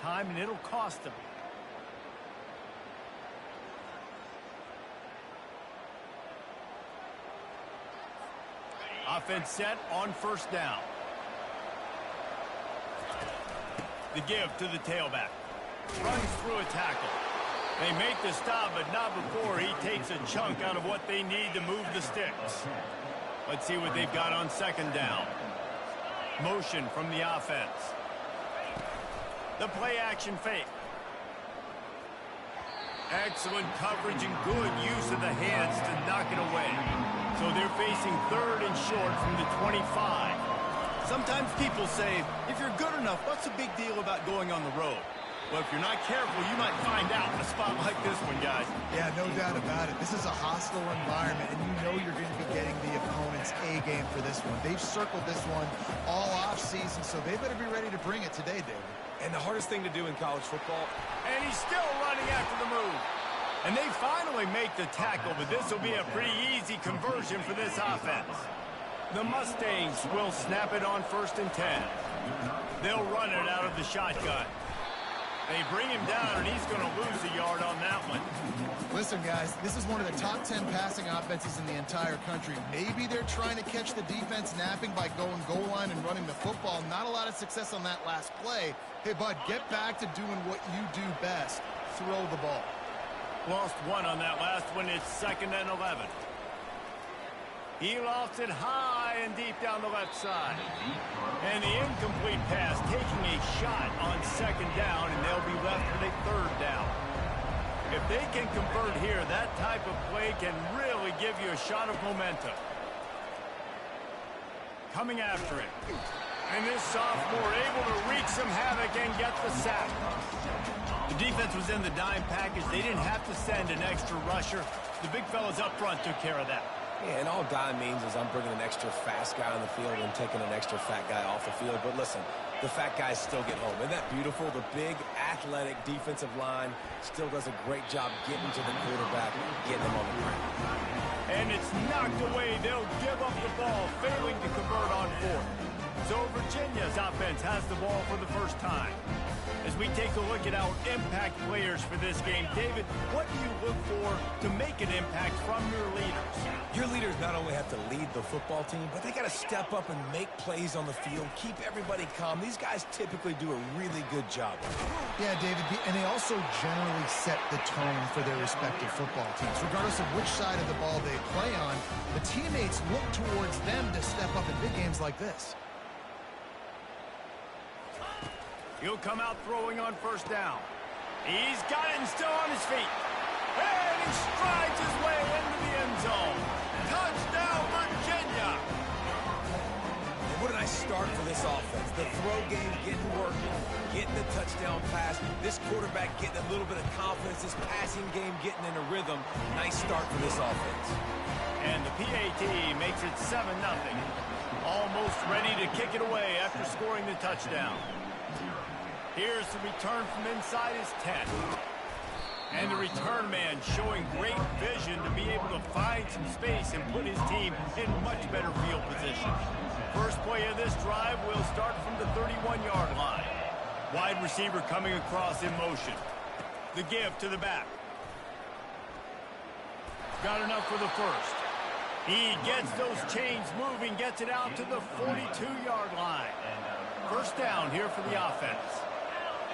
time, and it'll cost them. Offense set on first down. The give to the tailback. Runs through a tackle. They make the stop, but not before he takes a chunk out of what they need to move the sticks. Let's see what they've got on second down. Motion from the offense. The play action fake. Excellent coverage and good use of the hands to knock it away. So they're facing third and short from the 25. Sometimes people say, if you're good enough, what's the big deal about going on the road? Well, if you're not careful, you might find out in a spot like this one, guys. Yeah, no doubt about it. This is a hostile environment, and you know you're going to be getting the opponent's A-game for this one. They've circled this one all off-season, so they better be ready to bring it today, David. And the hardest thing to do in college football. And he's still running after the move. And they finally make the tackle, but this will be a pretty easy conversion for this offense. The Mustangs will snap it on 1st and 10. They'll run it out of the shotgun. They bring him down, and he's going to lose a yard on that one. Listen, guys, this is one of the top 10 passing offenses in the entire country. Maybe they're trying to catch the defense napping by going goal line and running the football. Not a lot of success on that last play. Hey, bud, get back to doing what you do best. Throw the ball. Lost one on that last one. It's 2nd and 11. He lofts it high and deep down the left side. And the incomplete pass taking a shot on 2nd down, and they'll be left with a 3rd down. If they can convert here, that type of play can really give you a shot of momentum. Coming after it. And this sophomore able to wreak some havoc and get the sack. The defense was in the dime package. They didn't have to send an extra rusher. The big fellas up front took care of that. Yeah, and all dime means is I'm bringing an extra fast guy on the field and taking an extra fat guy off the field. But listen, the fat guys still get home. Isn't that beautiful? The big, athletic defensive line still does a great job getting to the quarterback, getting him on the ground. And it's knocked away. They'll give up the ball, failing to convert on 4th. So Virginia's offense has the ball for the first time. As we take a look at our impact players for this game, David, what do you look for to make an impact from your leaders? Your leaders not only have to lead the football team, but they got to step up and make plays on the field, keep everybody calm. These guys typically do a really good job. Yeah, David, and they also generally set the tone for their respective football teams. Regardless of which side of the ball they play on, the teammates look towards them to step up in big games like this. He'll come out throwing on 1st down. He's got it and still on his feet. And he strides his way into the end zone. Touchdown, Virginia! And what a nice start for this offense. The throw game getting working, getting the touchdown pass. This quarterback getting a little bit of confidence. This passing game getting in a rhythm. Nice start for this offense. And the PAT makes it 7-0. Almost ready to kick it away after scoring the touchdown. Here's the return from inside his 10. And the return man showing great vision to be able to find some space and put his team in much better field position. First play of this drive will start from the 31-yard line. Wide receiver coming across in motion. The give to the back. Got enough for the first. He gets those chains moving, gets it out to the 42-yard line. First down here for the offense.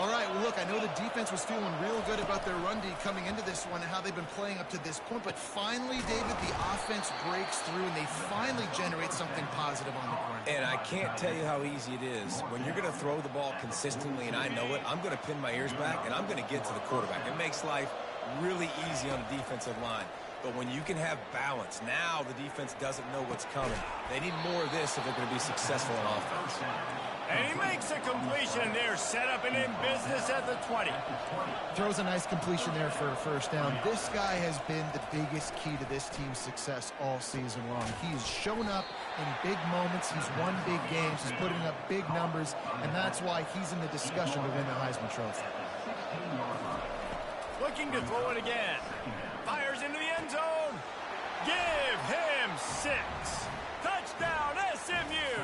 All right, well, look, I know the defense was feeling real good about their run D coming into this one and how they've been playing up to this point, but finally, David, the offense breaks through and they finally generate something positive on the ground. And I can't tell you how easy it is. When you're going to throw the ball consistently, and I know it, I'm going to pin my ears back, and I'm going to get to the quarterback. It makes life really easy on the defensive line. But when you can have balance, now the defense doesn't know what's coming. They need more of this if they're going to be successful on offense. And he makes a completion there, set up and in business at the 20. Throws a nice completion there for a first down. This guy has been the biggest key to this team's success all season long. He's shown up in big moments. He's won big games. He's putting up big numbers, and that's why he's in the discussion to win the Heisman Trophy. Looking to throw it again. Fires into the end zone. Give him 6. Touchdown, SMU.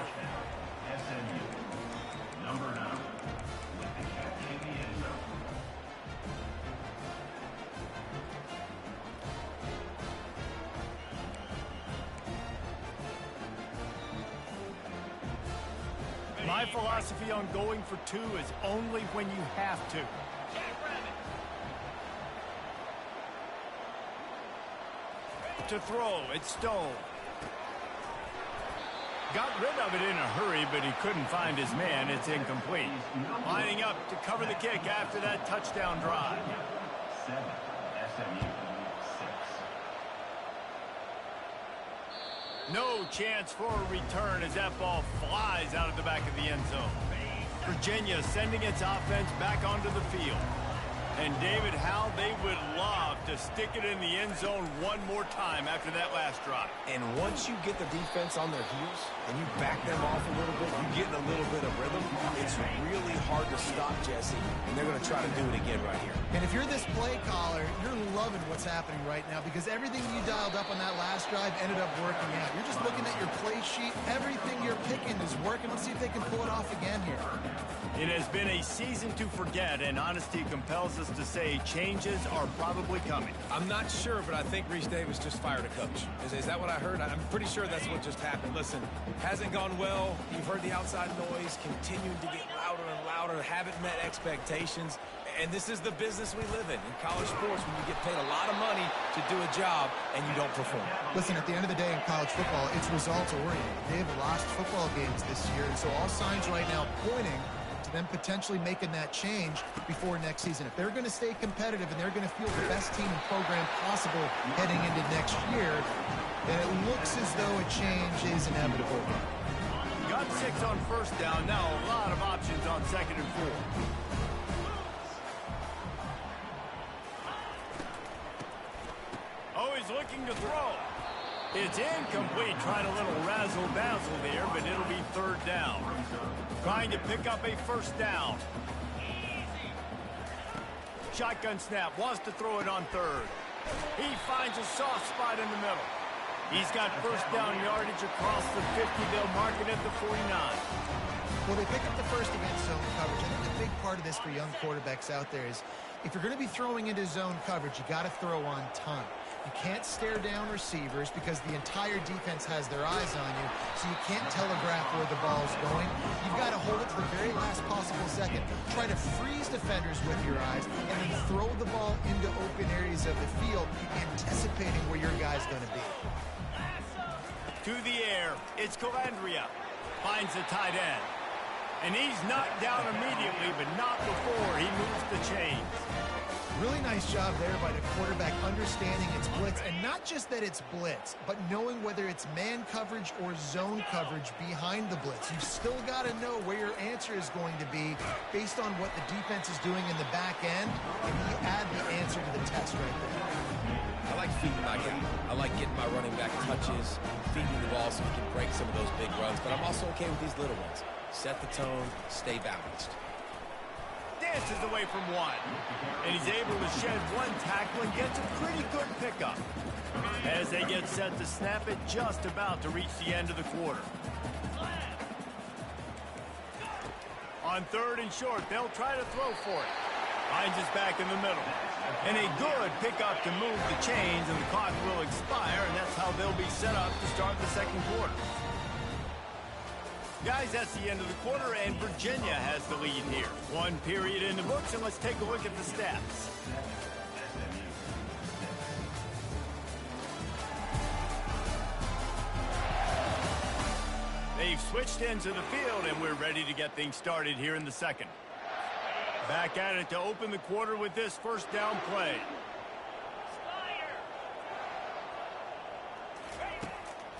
My philosophy on going for two is only when you have to. To throw, it's Stone. Got rid of it in a hurry, but he couldn't find his man. It's incomplete. Lining up to cover the kick after that touchdown drive. No chance for a return as that ball flies out of the back of the end zone. Virginia sending its offense back onto the field. And David, how they would love to stick it in the end zone one more time after that last drive. And once you get the defense on their heels and you back them off a little bit, you get in a little bit of rhythm, it's really hard to stop, Jesse. And they're going to try to do it again right here. And if you're this play caller, you're loving what's happening right now because everything you dialed up on that last drive ended up working out. You're just looking at your play sheet. Everything you're picking is working. Let's see if they can pull it off again here. It has been a season to forget, and honesty compels us to say changes are probably coming. I'm not sure, but I think Reese Davis just fired a coach. Is that what I heard? I'm pretty sure that's what just happened. Listen, hasn't gone well. You've heard the outside noise continuing to get louder and louder, haven't met expectations. And this is the business we live in college sports, when you get paid a lot of money to do a job and you don't perform. Listen, at the end of the day in college football, it's results-oriented. They have lost football games this year, and so all signs right now pointing to them potentially making that change before next season. If they're going to stay competitive and they're going to field the best team and program possible heading into next year, then it looks as though a change is inevitable. Got 6 on first down. Now a lot of options on 2nd and 4. Oh, he's looking to throw. It's incomplete. Trying a little razzle-dazzle there, but it'll be 3rd down. Trying to pick up a 1st down. Shotgun snap. Wants to throw it on 3rd. He finds a soft spot in the middle. He's got 1st down yardage across the 50. They'll mark it at the 49. Well, they pick up the first against zone coverage. I think the big part of this for young quarterbacks out there is if you're going to be throwing into zone coverage, you got to throw on time. You can't stare down receivers because the entire defense has their eyes on you, so you can't telegraph where the ball's going. You've got to hold it to the very last possible second. Try to freeze defenders with your eyes and then throw the ball into open areas of the field, anticipating where your guy's going to be. To the air, it's Calandria. Finds the tight end. And he's knocked down immediately, but not before he moves the chains. Really nice job there by the quarterback understanding it's blitz, and not just that it's blitz, but knowing whether it's man coverage or zone coverage behind the blitz. You've still got to know where your answer is going to be based on what the defense is doing in the back end, and you add the answer to the test right there. I like feeding I like getting my running back touches, feeding the ball so we can break some of those big runs, but I'm also okay with these little ones. Set the tone, stay balanced. Dances away from one. And he's able to shed one tackle and gets a pretty good pickup. As they get set to snap it, just about to reach the end of the quarter. On 3rd and short, they'll try to throw for it. Finds his back in the middle. And a good pickup to move the chains, and the clock will expire, and that's how they'll be set up to start the 2nd quarter. Guys, that's the end of the quarter, and Virginia has the lead here. 1 period in the books, and let's take a look at the stats. They've switched into the field, and we're ready to get things started here in the 2nd. Back at it to open the quarter with this 1st down play.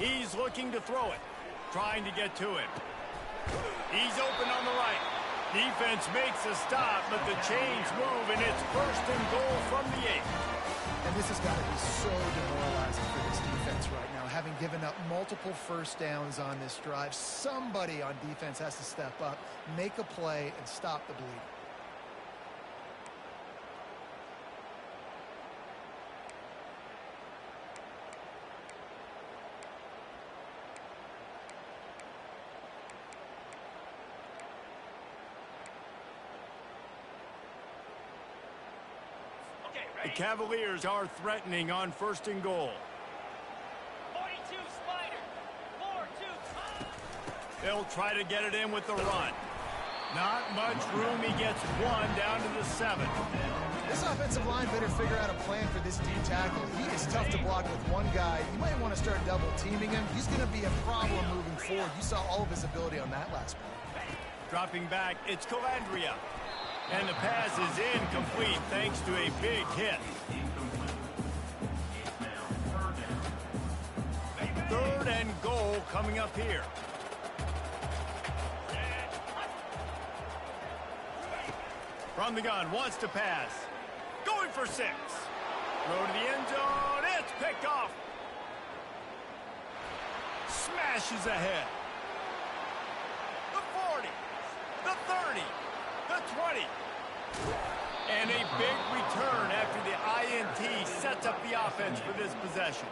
He's looking to throw it. Trying to get to him. He's open on the right. Defense makes a stop, but the chains move, and it's 1st and goal from the 8. And this has got to be so demoralizing for this defense right now. Having given up multiple 1st downs on this drive, somebody on defense has to step up, make a play, and stop the bleeding. The Cavaliers are threatening on 1st and goal. 42 Spider. 4-2. They'll try to get it in with the run. Not much room. He gets one down to the 7. This offensive line better figure out a plan for this D tackle. He is tough to block with one guy. You might want to start double teaming him. He's going to be a problem moving forward. You saw all of his ability on that last play. Dropping back, it's Calandria. And the pass is incomplete thanks to a big hit. 3rd and goal coming up here. From the gun, wants to pass. Going for 6. Throw to the end zone. It's picked off. Smashes ahead. The 40. The 30. The 20. And a big return after the INT sets up the offense for this possession.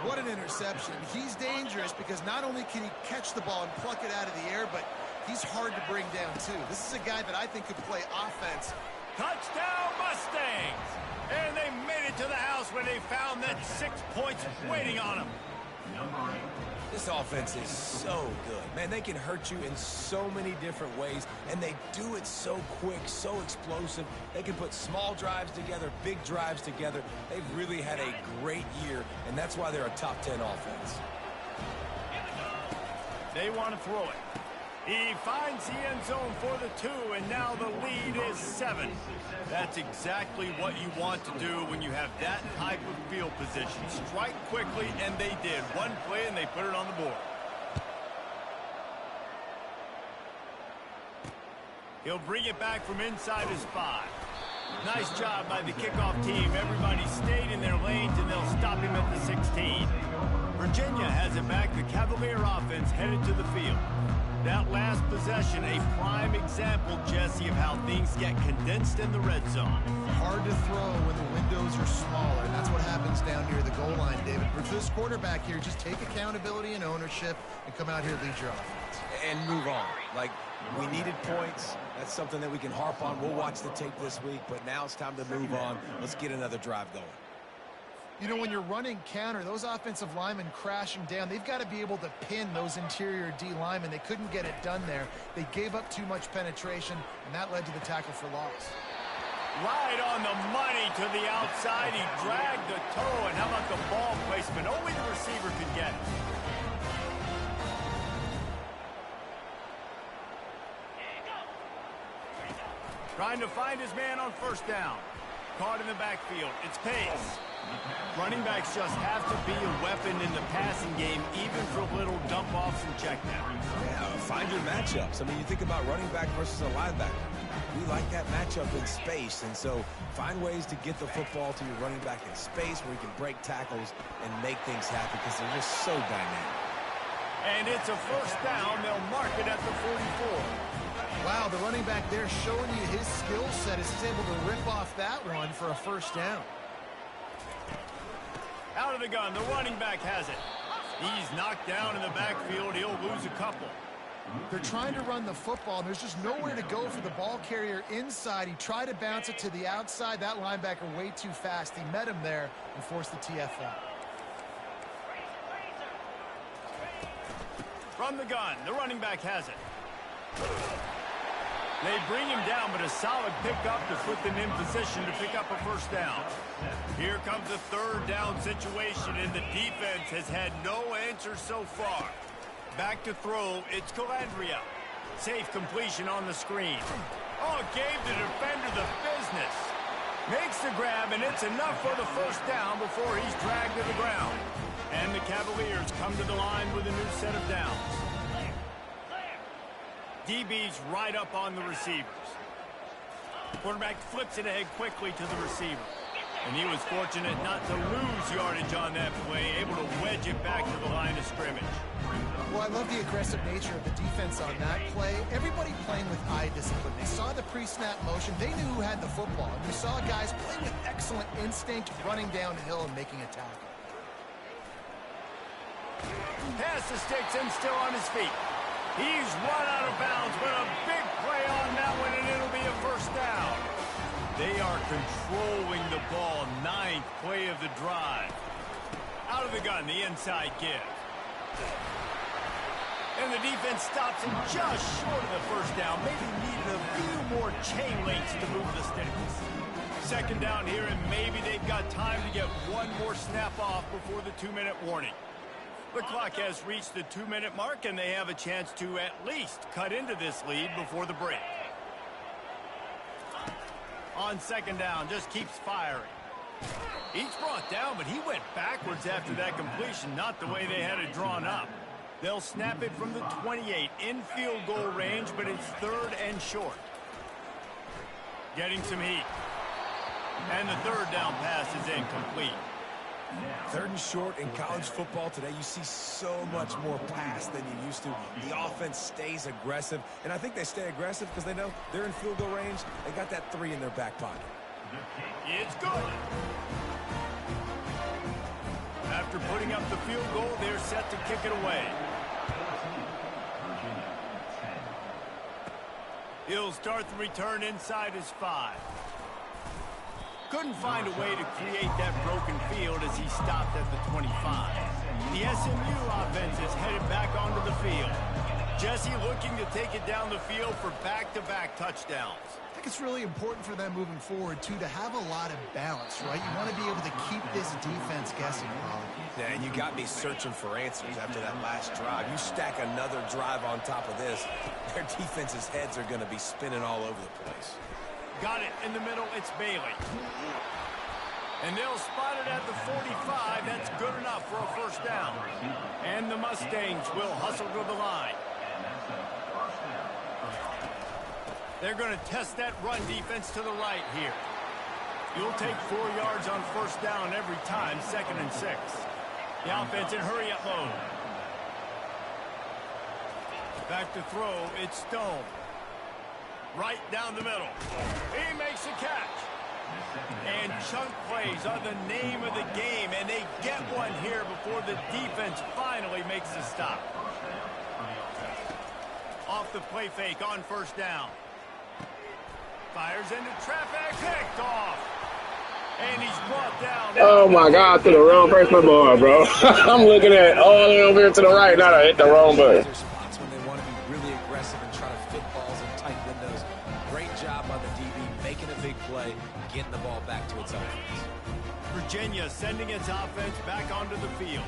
What an interception. He's dangerous because not only can he catch the ball and pluck it out of the air, but he's hard to bring down, too. This is a guy that I think could play offense. Touchdown, Mustangs! And they made it to the house where they found that 6 points waiting on them. This offense is so good. Man, they can hurt you in so many different ways, and they do it so quick, so explosive. They can put small drives together, big drives together. They've really had a great year, and that's why they're a top 10 offense. They want to throw it. He finds the end zone for the 2, and now the lead is 7. That's exactly what you want to do when you have that type of field position. Strike quickly, and they did. One play, and they put it on the board. He'll bring it back from inside his 5. Nice job by the kickoff team. Everybody stayed in their lanes, and they'll stop him at the 16. Virginia has it back. The Cavalier offense headed to the field. That last possession, a prime example, Jesse, of how things get condensed in the red zone. Hard to throw when the windows are smaller, and that's what happens down near the goal line, David. For this quarterback here, just take accountability and ownership and come out here and lead your offense. And move on. Like, we needed points. That's something that we can harp on. We'll watch the tape this week, but now it's time to move on. Let's get another drive going. You know, when you're running counter, those offensive linemen crashing down, they've got to be able to pin those interior D linemen. They couldn't get it done there. They gave up too much penetration, and that led to the tackle for loss. Right on the money to the outside. He dragged the toe, and how about the ball placement? Only the receiver could get it. Trying to find his man on 1st down. Caught in the backfield. It's Pace. Running backs just have to be a weapon in the passing game, even for little dump-offs and checkdowns. Yeah, find your matchups. I mean, you think about running back versus a linebacker. We like that matchup in space, and so find ways to get the football to your running back in space where you can break tackles and make things happen because they're just so dynamic. And it's a 1st down. They'll mark it at the 44. Wow, the running back there showing you his skill set is able to rip off that one for a 1st down. Out of the gun, the running back has it. He's knocked down in the backfield. He'll lose a couple. They're trying to run the football, and there's just nowhere to go for the ball carrier inside. He tried to bounce it to the outside. That linebacker way too fast. He met him there and forced the TFL. From the gun, the running back has it. They bring him down, but a solid pickup to put them in position to pick up a 1st down. Here comes a 3rd down situation, and the defense has had no answer so far. Back to throw, it's Calandria. Safe completion on the screen. Oh, gave the defender the business. Makes the grab, and it's enough for the 1st down before he's dragged to the ground. And the Cavaliers come to the line with a new set of downs. DB's right up on the receivers. Quarterback flips it ahead quickly to the receiver. And he was fortunate not to lose yardage on that play, able to wedge it back to the line of scrimmage. Well, I love the aggressive nature of the defense on that play. Everybody playing with eye discipline. They saw the pre-snap motion. They knew who had the football. And we saw guys play with excellent instinct, running downhill and making a tackle. Pass the sticks and still on his feet. He's run out of bounds, but a big play on that one, and it'll be a 1st down. They are controlling the ball. 9th play of the drive. Out of the gun, the inside give. And the defense stops him just short of the first down. Maybe needed a few more chain links to move the sticks. Second down here, and maybe they've got time to get one more snap off before the 2-minute warning. The clock has reached the 2-minute mark, and they have a chance to at least cut into this lead before the break. On second down, just keeps firing. He's brought down, but he went backwards after that completion, not the way they had it drawn up. They'll snap it from the 28 in field goal range, but it's third and short. Getting some heat. And the third down pass is incomplete. Third and short in college football today, you see so much more pass than you used to. The offense stays aggressive, and I think they stay aggressive because they know they're in field goal range. They got that 3 in their back pocket. It's good. After putting up the field goal, they're set to kick it away. He'll start the return inside his 5. Couldn't find a way to create that broken field as he stopped at the 25. The SMU offense is headed back onto the field. Jesse looking to take it down the field for back-to-back touchdowns. I think it's really important for them moving forward, too, to have a lot of balance, right? You want to be able to keep this defense guessing, Colin. Yeah, and you got me searching for answers after that last drive. You stack another drive on top of this, their defense's heads are going to be spinning all over the place. Got it in the middle, it's Bailey. And they'll spot it at the 45. That's good enough for a first down. And the Mustangs will hustle to the line. They're going to test that run defense to the right here. You'll take 4 yards on first down every time, 2nd and 6. The offense in hurry up mode. Back to throw, it's Stone. Right down the middle. He makes a catch. And chunk plays are the name of the game, and they get one here before the defense finally makes a stop. Off the play fake on first down. Fires into traffic, picked off. And he's brought down. Oh my God, to the wrong person, boy, bro. I'm looking at all the way over here to the right. Now I hit the wrong button. There's spots when they want to be really aggressive and try to fit balls in tight windows. Great job by the DB making a big play, getting the ball back to its offense. Virginia sending its offense back onto the field.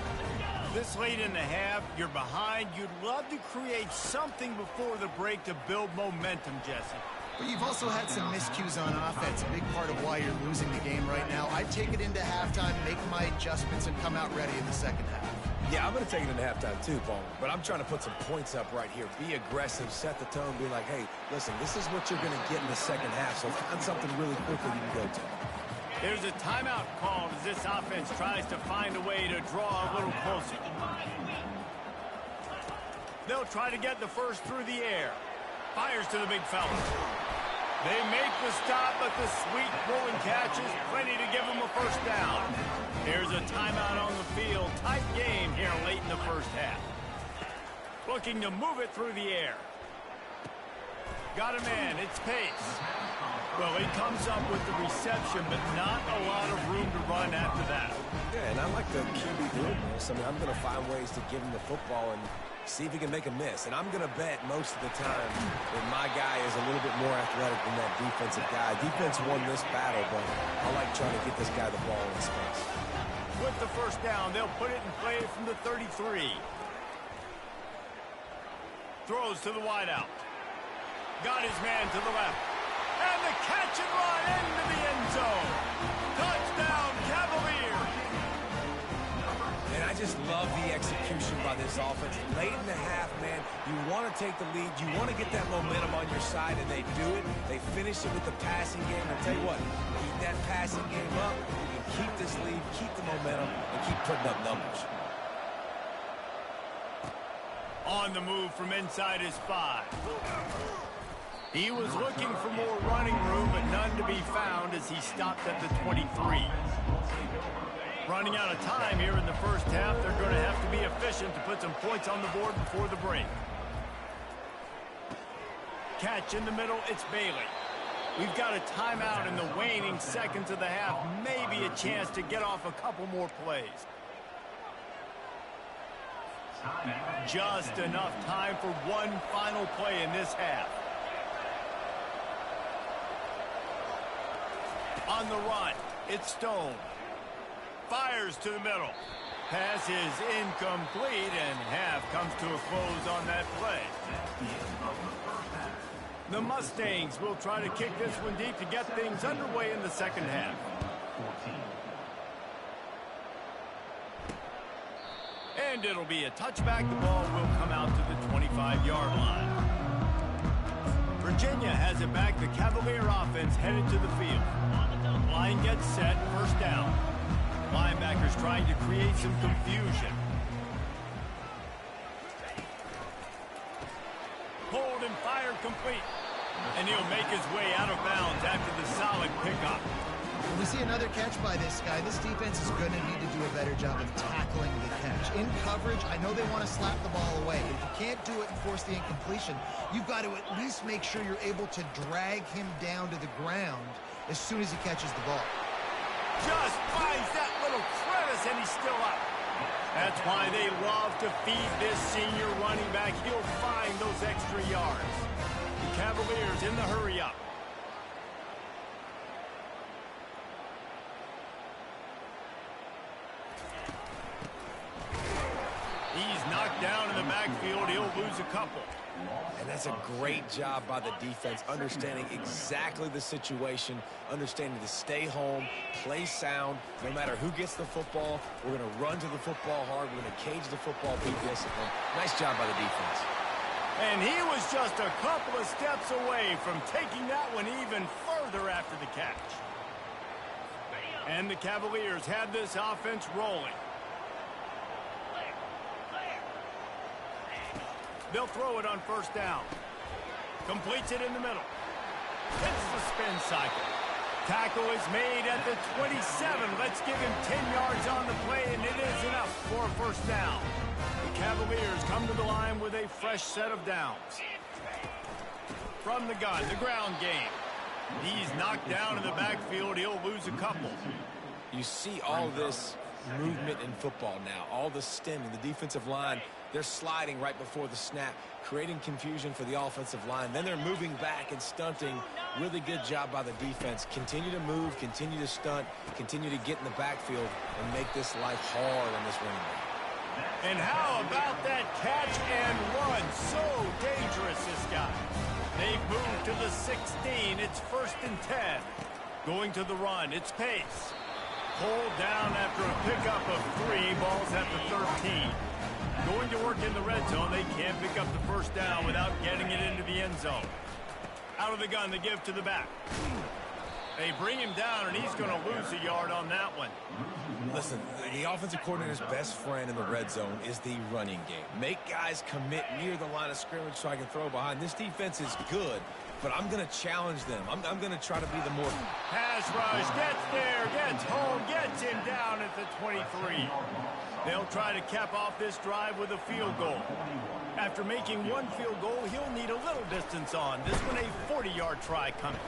This late in the half, you're behind. You'd love to create something before the break to build momentum, Jesse. But you've also had some miscues on offense, a big part of why you're losing the game right now. I'd take it into halftime, make my adjustments, and come out ready in the second half. Yeah, I'm going to take it into halftime too, Paul. But I'm trying to put some points up right here. Be aggressive, set the tone, be like, hey, listen, this is what you're going to get in the second half, so find something really quickly you can go to. There's a timeout called as this offense tries to find a way to draw a little closer. They'll try to get the first through the air. Fires to the big fella. They make the stop, but the sweet throwing catch is plenty to give them a first down. Here's a timeout on the field. Tight game here late in the first half. Looking to move it through the air. Got a man. It's Pace. Well, he comes up with the reception, but not a lot of room to run after that. Yeah, and I like the QB doing this. I mean, I'm going to find ways to give him the football and see if he can make a miss. And I'm going to bet most of the time that my guy is a little bit more athletic than that defensive guy. Defense won this battle, but I like trying to get this guy the ball in space. With the first down, they'll put it in play from the 33. Throws to the wideout. Got his man to the left. And the catch and run into the end zone. Touchdown, Cavaliers. And I just love the execution by this offense. Late in the half, man, you want to take the lead. You want to get that momentum on your side, and they do it. They finish it with the passing game. And I'll tell you what, keep that passing game up. You can keep this lead, keep the momentum, and keep putting up numbers. On the move from inside his 5. He was looking for more running room, but none to be found as he stopped at the 23. Running out of time here in the first half. They're going to have to be efficient to put some points on the board before the break. Catch in the middle, it's Bailey. We've got a timeout in the waning seconds of the half. Maybe a chance to get off a couple more plays. Just enough time for one final play in this half. On the run, it's Stone. Fires to the middle. Pass is incomplete, and half comes to a close on that play. The Mustangs will try to kick this one deep to get things underway in the second half. And it'll be a touchback. The ball will come out to the 25-yard line. Virginia has it back. The Cavalier offense headed to the field. Line gets set, first down. Linebackers trying to create some confusion. Pulled and fired complete. And he'll make his way out of bounds after the solid pickup. When we see another catch by this guy, this defense is going to need to do a better job of tackling the catch. In coverage, I know they want to slap the ball away, but if you can't do it and force the incompletion, you've got to at least make sure you're able to drag him down to the ground as soon as he catches the ball. Just finds that little crevice, and he's still up. That's why they love to feed this senior running back. He'll find those extra yards. The Cavaliers in the hurry-up. He's knocked down in the backfield. He'll lose a couple. And that's a great job by the defense, understanding exactly the situation, understanding to stay home, play sound. No matter who gets the football, we're going to run to the football hard. We're going to cage the football, be disciplined. Nice job by the defense. And he was just a couple of steps away from taking that one even further after the catch. And the Cavaliers have this offense rolling. They'll throw it on first down. Completes it in the middle. Hits the spin cycle. Tackle is made at the 27. Let's give him 10 yards on the play, and it is enough for a first down. The Cavaliers come to the line with a fresh set of downs. From the gun, the ground game. He's knocked down in the backfield. He'll lose a couple. You see all this movement in football now, all the stemming, the defensive line, they're sliding right before the snap, creating confusion for the offensive line. Then they're moving back and stunting. Really good job by the defense. Continue to move, continue to stunt, continue to get in the backfield and make this life hard on this running back. And how about that catch and run? So dangerous, this guy. They've moved to the 16. It's 1st and 10. Going to the run, it's Pace. Pulled down after a pickup of 3, balls at the 13. Going to work in the red zone. They can't pick up the first down without getting it into the end zone. Out of the gun, they give to the back. They bring him down, and he's going to lose a yard on that one. Listen, the offensive coordinator's best friend in the red zone is the running game. Make guys commit near the line of scrimmage so I can throw behind. This defense is good, but I'm going to challenge them. I'm going to try to be the more... Pass rush, gets there, gets home, gets him down at the 23. They'll try to cap off this drive with a field goal. After making one field goal, he'll need a little distance on. This one a 40-yard try coming.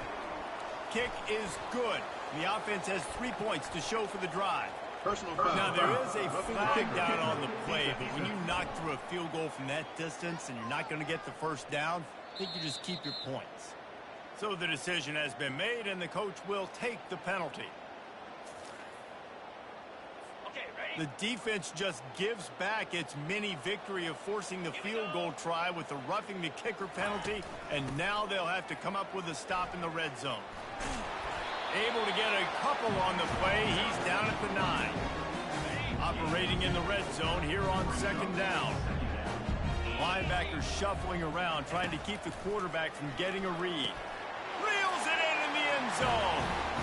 Kick is good. The offense has 3 points to show for the drive. Now, there is a flag down on the play, but when you knock through a field goal from that distance and you're not going to get the first down, I think you just keep your points. So the decision has been made, and the coach will take the penalty. The defense just gives back its mini victory of forcing the field goal try with the roughing the kicker penalty, and now they'll have to come up with a stop in the red zone. Able to get a couple on the play. He's down at the 9. Operating in the red zone here on 2nd down. Linebackers shuffling around, trying to keep the quarterback from getting a read. Reels it in the end zone.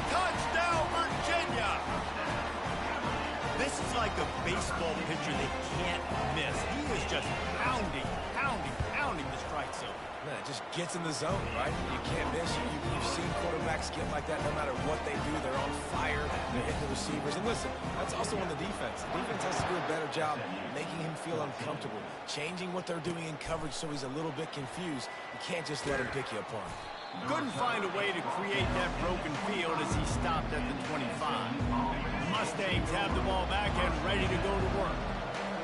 Touchdown, Virginia. This is like a baseball pitcher they can't miss. He is just pounding the strike zone. Man, it just gets in the zone, right? You can't miss. You've seen quarterbacks get like that no matter what they do. They're on fire. They're hitting the receivers. And listen, that's also on the defense. The defense has to do a better job making him feel uncomfortable, changing what they're doing in coverage so he's a little bit confused. You can't just let him pick you apart. Couldn't find a way to create that broken field as he stopped at the 25. The Mustangs have the ball back and ready to go to work.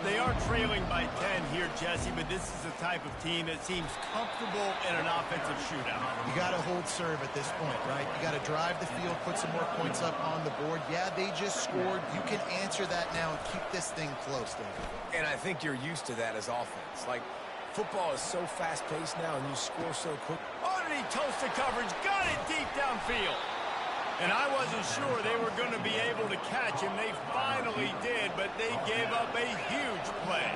They are trailing by 10 here, Jesse, but this is the type of team that seems comfortable in an offensive shootout. You got to hold serve at this point, right? You got to drive the field, put some more points up on the board. Yeah, they just scored. You can answer that now and keep this thing close, David. And I think you're used to that as offense. Like, football is so fast-paced now, and you score so quick. Underneath toasted coverage, got it deep downfield. And I wasn't sure they were going to be able to catch him. They finally did, but they gave up a huge play.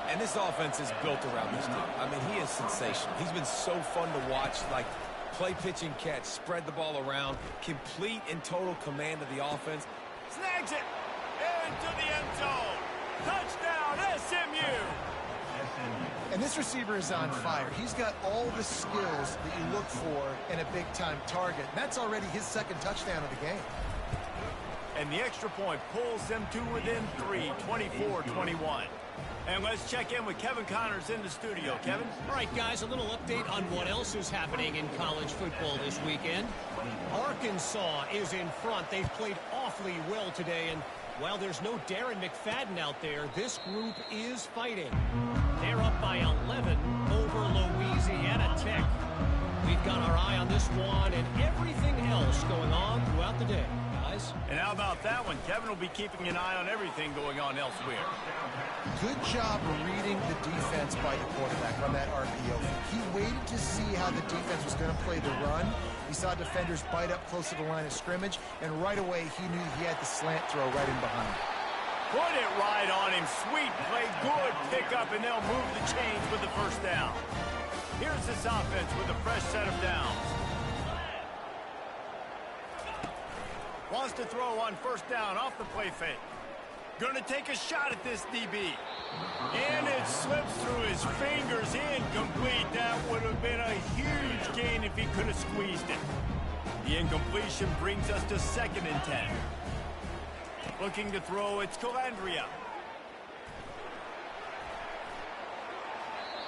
And this offense is built around this dude. I mean, he is sensational. He's been so fun to watch, like play, pitch, and catch, spread the ball around, complete and total command of the offense. Snags it into the end zone. Touchdown, SMU. And this receiver is on fire. He's got all the skills that you look for in a big-time target. And that's already his second touchdown of the game. And the extra point pulls them to within 3, 24-21. And let's check in with Kevin Connors in the studio. Kevin? All right, guys, a little update on what else is happening in college football this weekend. Arkansas is in front. They've played awfully well today, and while there's no Darren McFadden out there, this group is fighting. They're up by 11 over Louisiana Tech. We've got our eye on this one and everything else going on throughout the day, guys. And how about that one? Kevin will be keeping an eye on everything going on elsewhere. Good job reading the defense by the quarterback on that RPO. He waited to see how the defense was going to play the run. He saw defenders bite up close to the line of scrimmage, and right away he knew he had the slant throw right in behind him. Put it right on him. Sweet play, good pickup, and they'll move the chains with the first down. Here's this offense with a fresh set of downs. Wants to throw on first down off the play fake. Gonna take a shot at this DB. And it slips through his fingers, incomplete. That would have been a huge gain if he could have squeezed it. The incompletion brings us to 2nd and 10. Looking to throw, it's Calandria.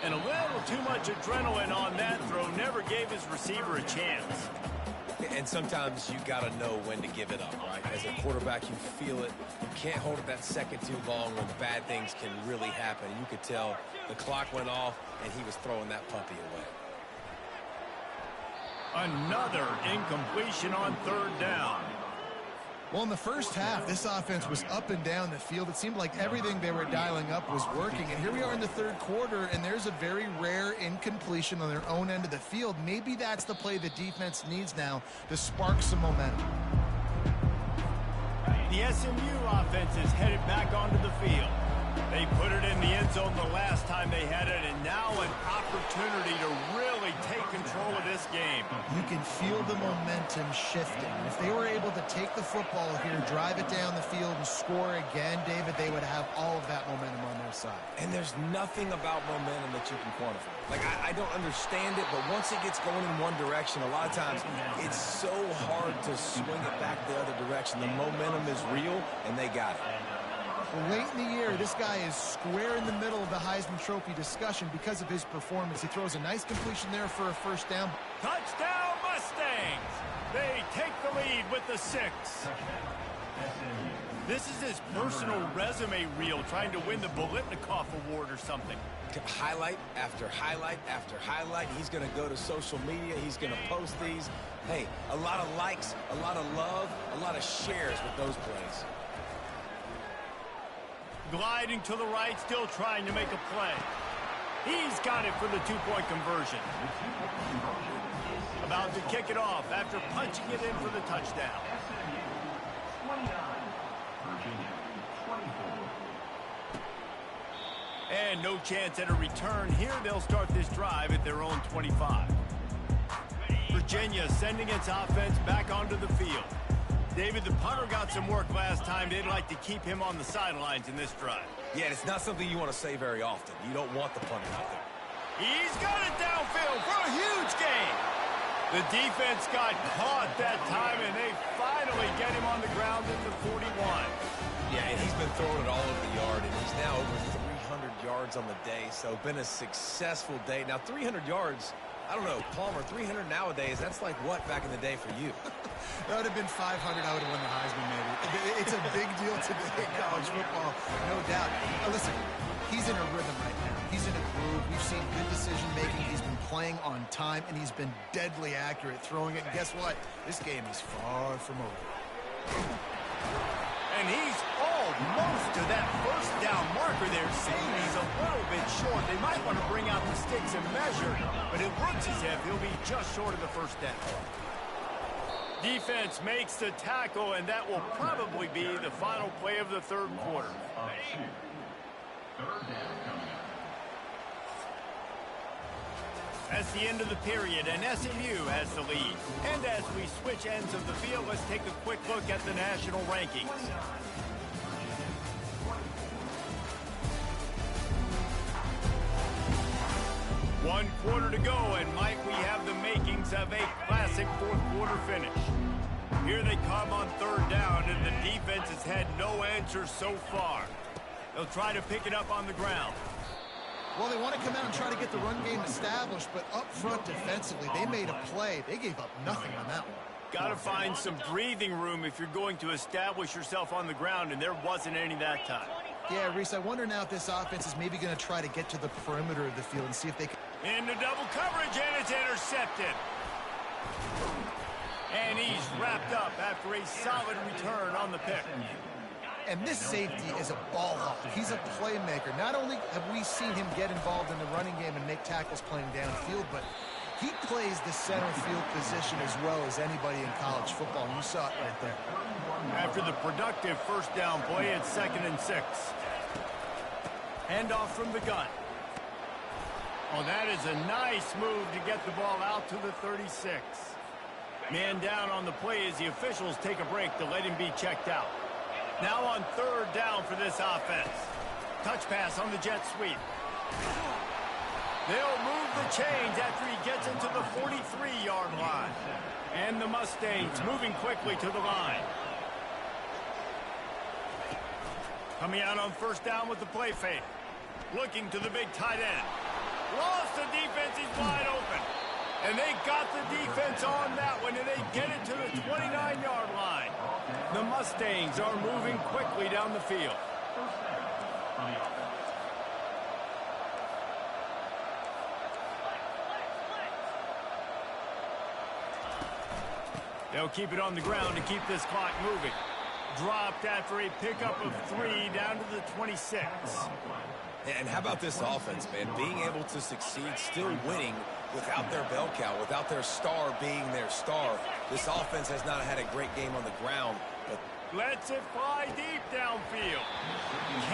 And a little too much adrenaline on that throw. Never gave his receiver a chance. And sometimes you got to know when to give it up, right? As a quarterback, you feel it. You can't hold it that second too long when bad things can really happen. You could tell the clock went off, and he was throwing that puppy away. Another incompletion on 3rd down. Well, in the first half, this offense was up and down the field. It seemed like everything they were dialing up was working. And here we are in the 3rd quarter, and there's a very rare incompletion on their own end of the field. Maybe that's the play the defense needs now to spark some momentum. The SMU offense is headed back onto the field. They put it in the end zone the last time they had it, and now an opportunity to really take control of this game. You can feel the momentum shifting. If they were able to take the football here, drive it down the field, and score again, David, they would have all of that momentum on their side. And there's nothing about momentum that you can quantify. Like, I don't understand it, but once it gets going in one direction, a lot of times it's so hard to swing it back the other direction. The momentum is real, and they got it. Late in the year, this guy is square in the middle of the Heisman Trophy discussion because of his performance. He throws a nice completion there for a first down. Touchdown, Mustangs! They take the lead with the 6. This is his personal resume reel, trying to win the Bolitnikoff Award or something. Highlight after highlight after highlight. He's going to go to social media. He's going to post these. Hey, a lot of likes, a lot of love, a lot of shares with those plays. Gliding to the right, still trying to make a play. He's got it for the 2-point conversion. About to kick it off after punching it in for the touchdown. And no chance at a return. Here they'll start this drive at their own 25. Virginia sending its offense back onto the field. David, the punter got some work last time. They'd like to keep him on the sidelines in this drive. Yeah, it's not something you want to say very often. You don't want the punter out there. He's got it downfield for a huge gain. The defense got caught that time, and they finally get him on the ground at the 41. Yeah, and he's been throwing it all over the yard, and he's now over 300 yards on the day, so been a successful day. Now, 300 yards, I don't know, Palmer, 300 nowadays, that's like what back in the day for you? That would have been 500. I would have won the Heisman, maybe. It's a big deal today in college football, no doubt. Now, listen, he's in a rhythm right now. He's in a groove. We've seen good decision-making. He's been playing on time, and he's been deadly accurate throwing it. And guess what? This game is far from over. And he's almost to that first down marker there, saying he's a little bit short. They might want to bring out the sticks and measure, but it looks as if he'll be just short of the first down. Defense makes the tackle, and that will probably be the final play of the third quarter. That's the end of the period, and SMU has the lead. And as we switch ends of the field, let's take a quick look at the national rankings. One quarter to go, and Mike, we have the makings of a classic fourth quarter finish. Here they come on third down, and the defense has had no answer so far. They'll try to pick it up on the ground. Well, they want to come out and try to get the run game established, but up front defensively, they made a play. They gave up nothing on that one. Got to find some breathing room if you're going to establish yourself on the ground, and there wasn't any that time. Yeah, Reese, I wonder now if this offense is maybe going to try to get to the perimeter of the field and see if they can... Into double coverage, and it's intercepted. And he's wrapped up after a solid return on the pick. And this safety is a ball hawk. He's a playmaker. Not only have we seen him get involved in the running game and make tackles playing downfield, but he plays the center field position as well as anybody in college football, and you saw it right there. After the productive first down play, it's 2nd and 6. Handoff from the gun. Oh, that is a nice move to get the ball out to the 36. Man down on the play as the officials take a break to let him be checked out. Now on third down for this offense. Touch pass on the jet sweep. They'll move the chains after he gets into the 43-yard line. And the Mustangs moving quickly to the line. Coming out on first down with the play fake. Looking to the big tight end. Lost the defense, he's wide open. And they got the defense on that one, and they get it to the 29-yard line. The Mustangs are moving quickly down the field. They'll keep it on the ground to keep this clock moving. Dropped after a pickup of 3 down to the 26. And how about this offense, man? Being able to succeed, still winning without their bell cow, without their star being their star. This offense has not had a great game on the ground. But lets it fly deep downfield.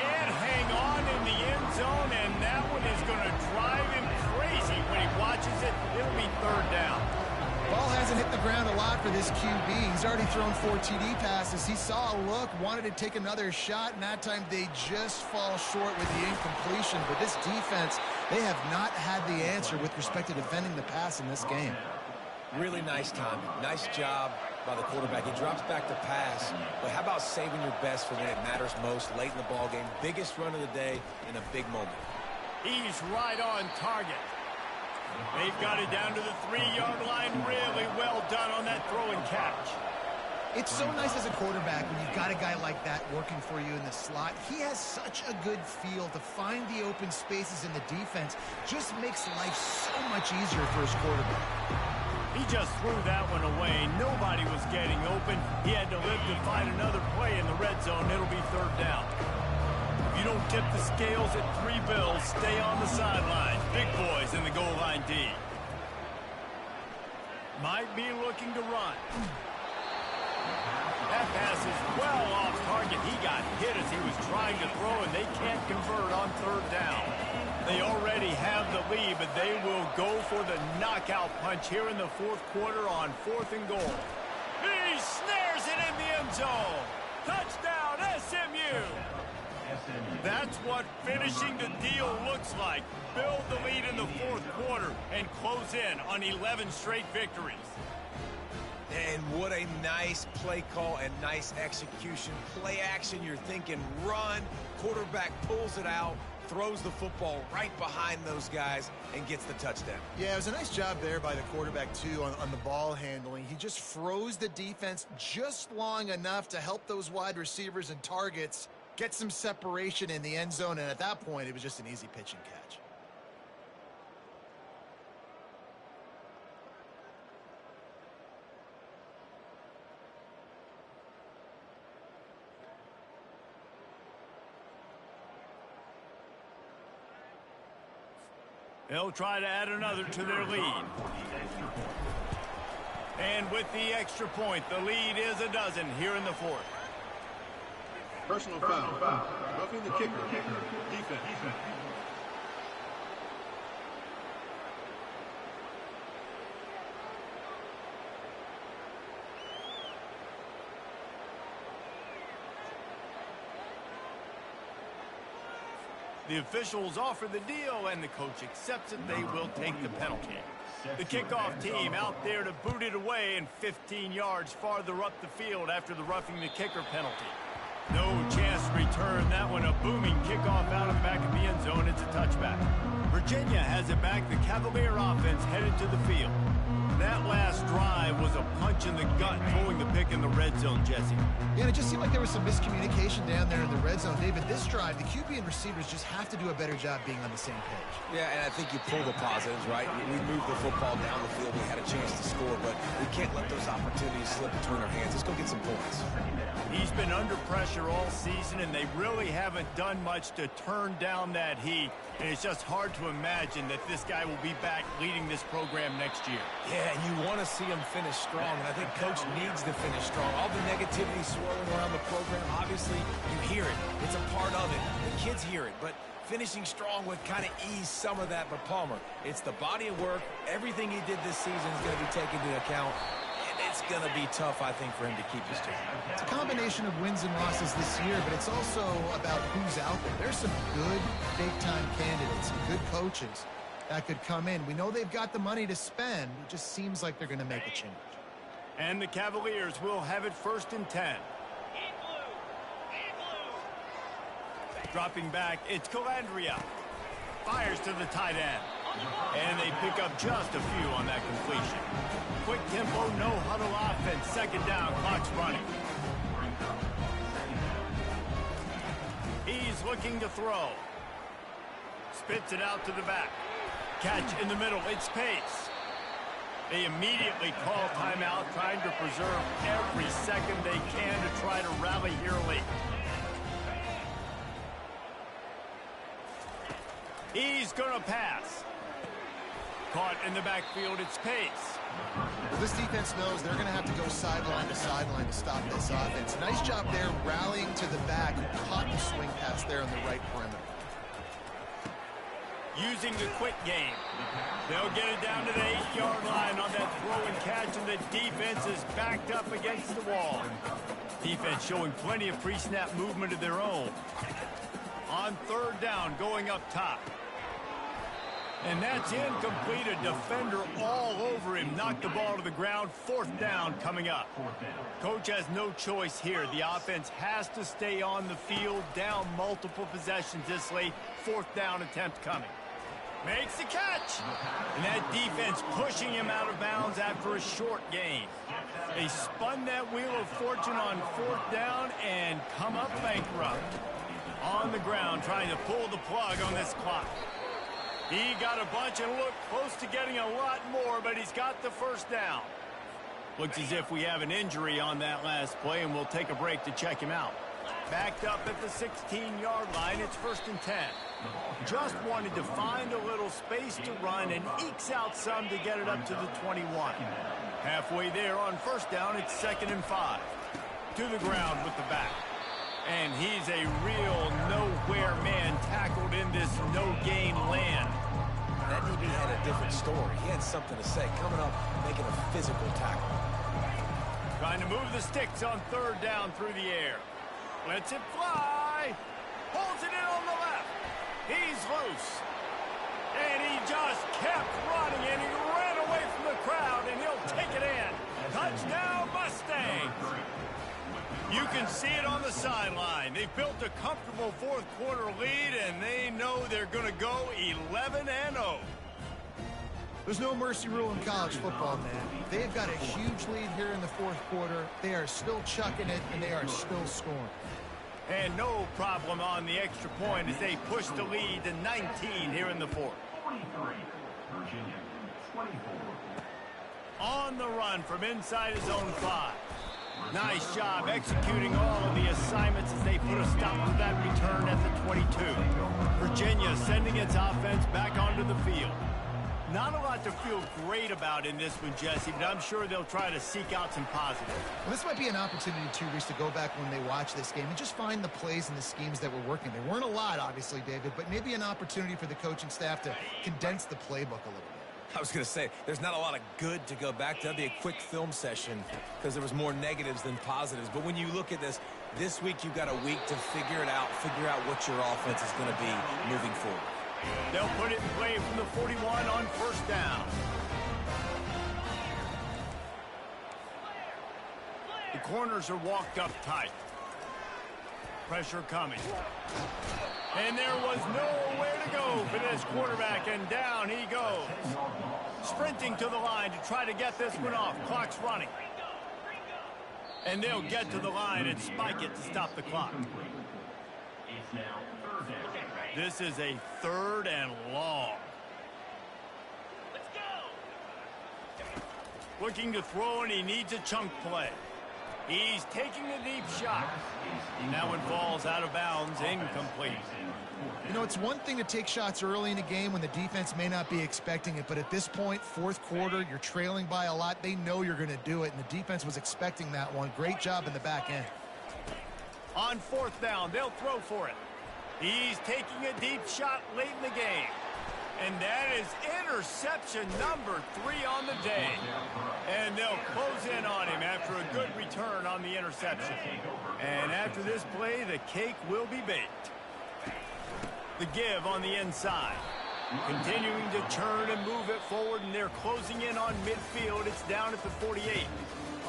Can't hang on in the end zone, and that one is going to drive him crazy when he watches it. It'll be third down. Ball hasn't hit the ground a lot for this QB. He's already thrown 4 TD passes. He saw a look, wanted to take another shot, and that time they just fall short with the incompletion. But this defense, they have not had the answer with respect to defending the pass in this game. Really nice timing. Nice job by the quarterback. He drops back to pass, but how about saving your best for when it matters most late in the ball game? Biggest run of the day in a big moment. He's right on target. They've got it down to the 3-yard line. Really well done on that throw and catch. It's so nice as a quarterback when you've got a guy like that working for you in the slot. He has such a good feel to find the open spaces in the defense. Just makes life so much easier for his quarterback. He just threw that one away. Nobody was getting open. He had to live to find another play in the red zone. It'll be third down. If you don't tip the scales at 3 bills, stay on the sideline. Big boys in the goal line D. Might be looking to run. That pass is well off target. He got hit as he was trying to throw, and they can't convert on third down. They already have the lead, but they will go for the knockout punch here in the fourth quarter on 4th and goal. He snares it in the end zone. Touchdown, SMU. That's what finishing the deal looks like. Build the lead in the fourth quarter and close in on 11 straight victories. And what a nice play call and nice execution. Play action, you're thinking run. Quarterback pulls it out. throws the football right behind those guys and gets the touchdown. Yeah, it was a nice job there by the quarterback, too, on the ball handling. He just froze the defense just long enough to help those wide receivers and targets get some separation in the end zone, and at that point, it was just an easy pitch and catch. They'll try to add another to their lead. And with the extra point, the lead is a dozen here in the fourth. Personal foul. Roughing the kicker. Defense. The officials offer the deal, and the coach accepts it. They will take the penalty. The kickoff team out there to boot it away and 15 yards farther up the field after the roughing the kicker penalty. No chance to return that one. A booming kickoff out of the back of the end zone. It's a touchback. Virginia has it back. The Cavalier offense headed to the field. That last drive was a punch in the gut, throwing the pick in the red zone, Jesse. Yeah, and it just seemed like there was some miscommunication down there in the red zone. David, this drive, the QB and receivers just have to do a better job being on the same page. Yeah, and I think you pull the positives, right? We moved the football down the field. We had a chance to score, but we can't let those opportunities slip between our hands. Let's go get some points. He's been under pressure all season, and they really haven't done much to turn down that heat. And it's just hard to imagine that this guy will be back leading this program next year. Yeah, and you want to see him finish strong, and I think Coach needs to finish strong. All the negativity swirling around the program, obviously, you hear it. It's a part of it. The kids hear it, but finishing strong would kind of ease some of that. But Palmer, it's the body of work. Everything he did this season is going to be taken into account. It's going to be tough, I think, for him to keep his team. It's a combination of wins and losses this year, but it's also about who's out there. There's some good big-time candidates, some good coaches that could come in. We know they've got the money to spend. It just seems like they're going to make a change. And the Cavaliers will have it 1st and 10. Dropping back, it's Calandria. Fires to the tight end. And they pick up just a few on that completion. Quick tempo, no huddle offense. 2nd down, clock's running. He's looking to throw. Spits it out to the back. Catch in the middle, it's Pace. They immediately call timeout, trying to preserve every second they can to try to rally here late. He's going to pass. Caught in the backfield, it's Pace. Well, this defense knows they're going to have to go sideline to sideline to stop this offense. Nice job there rallying to the back, who caught the swing pass there on the right perimeter. Using the quick game. They'll get it down to the 8-yard line on that throw and catch, and the defense is backed up against the wall. Defense showing plenty of pre-snap movement of their own. On 3rd down, going up top. And that's incomplete. A defender all over him. Knocked the ball to the ground. 4th down coming up. Coach has no choice here. The offense has to stay on the field. Down multiple possessions this late. 4th down attempt coming. Makes the catch. And that defense pushing him out of bounds after a short gain. They spun that wheel of fortune on 4th down and come up bankrupt. On the ground trying to pull the plug on this clock. He got a bunch and looked close to getting a lot more, but he's got the 1st down. Looks as if we have an injury on that last play, and we'll take a break to check him out. Backed up at the 16-yard line, it's 1st and 10. Just wanted to find a little space to run and ekes out some to get it up to the 21. Halfway there on 1st down, it's 2nd and 5. To the ground with the back. And he's a real nowhere man tackled in this no-gain land. That DB had a different story. He had something to say. Coming up, making a physical tackle. Trying to move the sticks on 3rd down through the air. Lets it fly. Holds it in on the left. He's loose. And he just kept running, and he ran away from the crowd, and he'll take it in. Touchdown, Mustangs. You can see it on the sideline. They've built a comfortable fourth quarter lead, and they know they're going to go 11-0. There's no mercy rule in college football, man. They've got a huge lead here in the fourth quarter. They are still chucking it, and they are still scoring. And no problem on the extra point as they push the lead to 19 here in the fourth. On the run from inside his own 5. Nice job executing all of the assignments as they put a stop to that return at the 22. Virginia sending its offense back onto the field. Not a lot to feel great about in this one, Jesse, but I'm sure they'll try to seek out some positives. Well, this might be an opportunity, too, Reese, to go back when they watch this game and just find the plays and the schemes that were working. There weren't a lot, obviously, David, but maybe an opportunity for the coaching staff to condense the playbook a little bit. I was going to say, there's not a lot of good to go back to. That'd be a quick film session because there was more negatives than positives. But when you look at this week you've got a week to figure it out, figure out what your offense is going to be moving forward. They'll put it in play from the 41 on first down. The corners are walked up tight. Pressure coming. And there was nowhere to go for this quarterback, and down he goes. Sprinting to the line to try to get this one off. Clock's running. And they'll get to the line and spike it to stop the clock. This is a 3rd and long. Looking to throw, and he needs a chunk play. He's taking a deep shot. That one falls out of bounds, incomplete. You know, it's one thing to take shots early in a game when the defense may not be expecting it, but at this point, fourth quarter, you're trailing by a lot. They know you're going to do it, and the defense was expecting that one. Great job in the back end. On fourth down, they'll throw for it. He's taking a deep shot late in the game. And that is interception number 3 on the day. And they'll close in on him after a good return on the interception. And after this play, the cake will be baked. The give on the inside. Continuing to turn and move it forward, and they're closing in on midfield. It's down at the 48.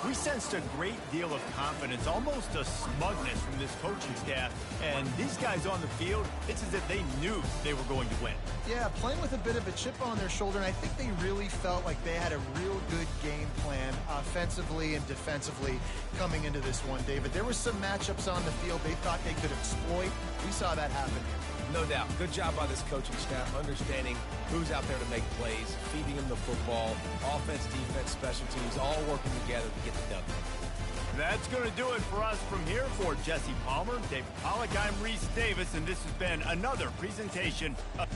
We sensed a great deal of confidence, almost a smugness from this coaching staff. And these guys on the field, it's as if they knew they were going to win. Yeah, playing with a bit of a chip on their shoulder, and I think they really felt like they had a real good game plan offensively and defensively coming into this one, David. There were some matchups on the field they thought they could exploit. We saw that happen here. No doubt. Good job by this coaching staff, understanding who's out there to make plays, feeding them the football, offense, defense, special teams, all working together to get the W. That's going to do it for us from here. For Jesse Palmer, David Pollack, I'm Reese Davis, and this has been another presentation of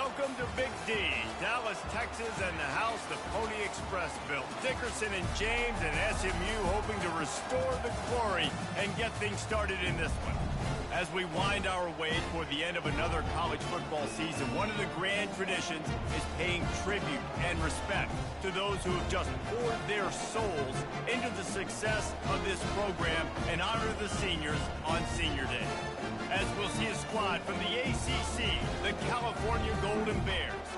Welcome to Big D, Dallas, Texas, and the house the Pony Express built. Dickerson and James and SMU hoping to restore the glory and get things started in this one. As we wind our way toward the end of another college football season, one of the grand traditions is paying tribute and respect to those who have just poured their souls into the success of this program and honor the seniors on Senior Day. As we'll see a squad from the ACC, the California Golden Bears,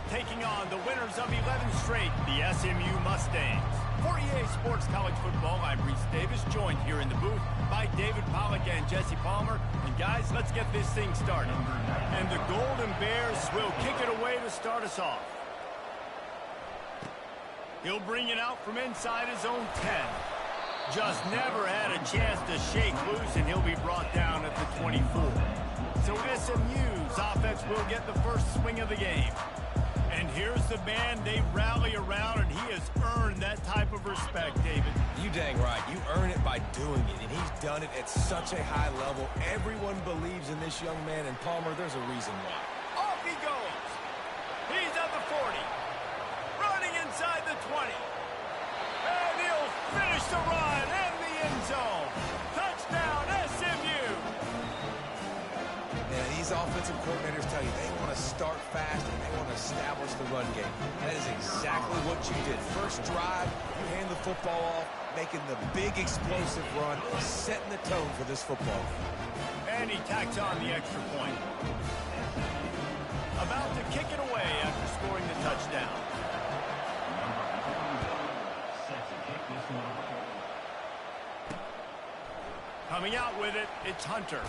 taking on the winners of 11 straight, the SMU Mustangs. For EA Sports College Football, I'm Reese Davis, joined here in the booth by David Pollack and Jesse Palmer. And guys, let's get this thing started. And the Golden Bears will kick it away to start us off. He'll bring it out from inside his own 10. Just never had a chance to shake loose, and he'll be brought down at the 24. So SMU's offense will get the first swing of the game. And here's the man they rally around, and he has earned that type of respect, David. You dang right. You earn it by doing it, and he's done it at such a high level. Everyone believes in this young man, and Palmer, there's a reason why. Off he goes. He's at the 40. Running inside the 20. And he'll finish the run in the end zone. Touchdown, SMU. Man, these offensive coordinators tell you they want to start fast and they want to establish the run game. That is exactly what you did. First drive, you hand the football off, making the big explosive run, setting the tone for this football game. And he tacks on the extra point. About to kick it away after scoring the touchdown. Coming out with it, it's Hunter.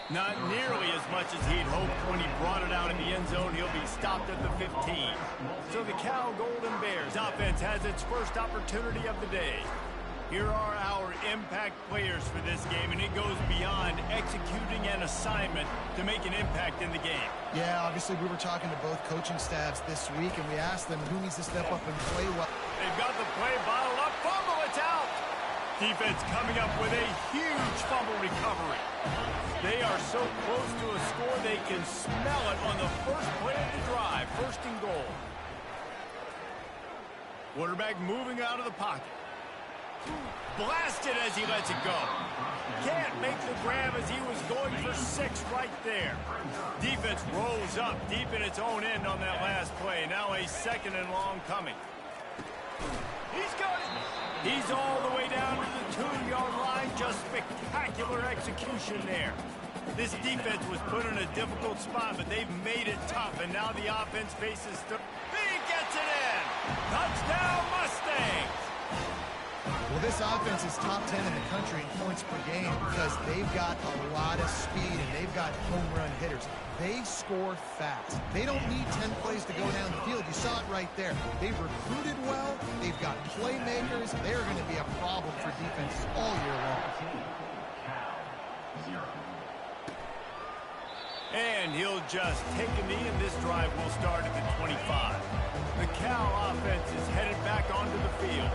Not nearly as much as he'd hoped when he brought it out in the end zone. He'll be stopped at the 15. So the Cal Golden Bears offense has its first opportunity of the day. Here are our impact players for this game, and it goes beyond executing an assignment to make an impact in the game. Yeah, obviously we were talking to both coaching staffs this week, and we asked them who needs to step up and play well. They've got the play bottled up. Fumble, it's out. Defense coming up with a huge fumble recovery. They are so close to a score they can smell it on the first play of the drive. First and goal. Quarterback moving out of the pocket. Blasted as he lets it go. Can't make the grab as he was going for 6 right there. Defense rolls up deep in its own end on that last play. Now a second and long coming. He's got it. He's all the way down to the 2-yard line. Just spectacular execution there. This defense was put in a difficult spot, but they've made it tough, and now the offense faces he gets it in. Touchdown, Mustangs. Well, this offense is top 10 in the country in points per game because they've got a lot of speed and they've got home run hitters. They score fast. They don't need 10 plays to go down the field. You saw it right there. They've recruited well. They've got playmakers. They're going to be a problem for defenses all year long. And he'll just take a knee, and this drive will start at the 25. The Cal offense is headed back onto the field.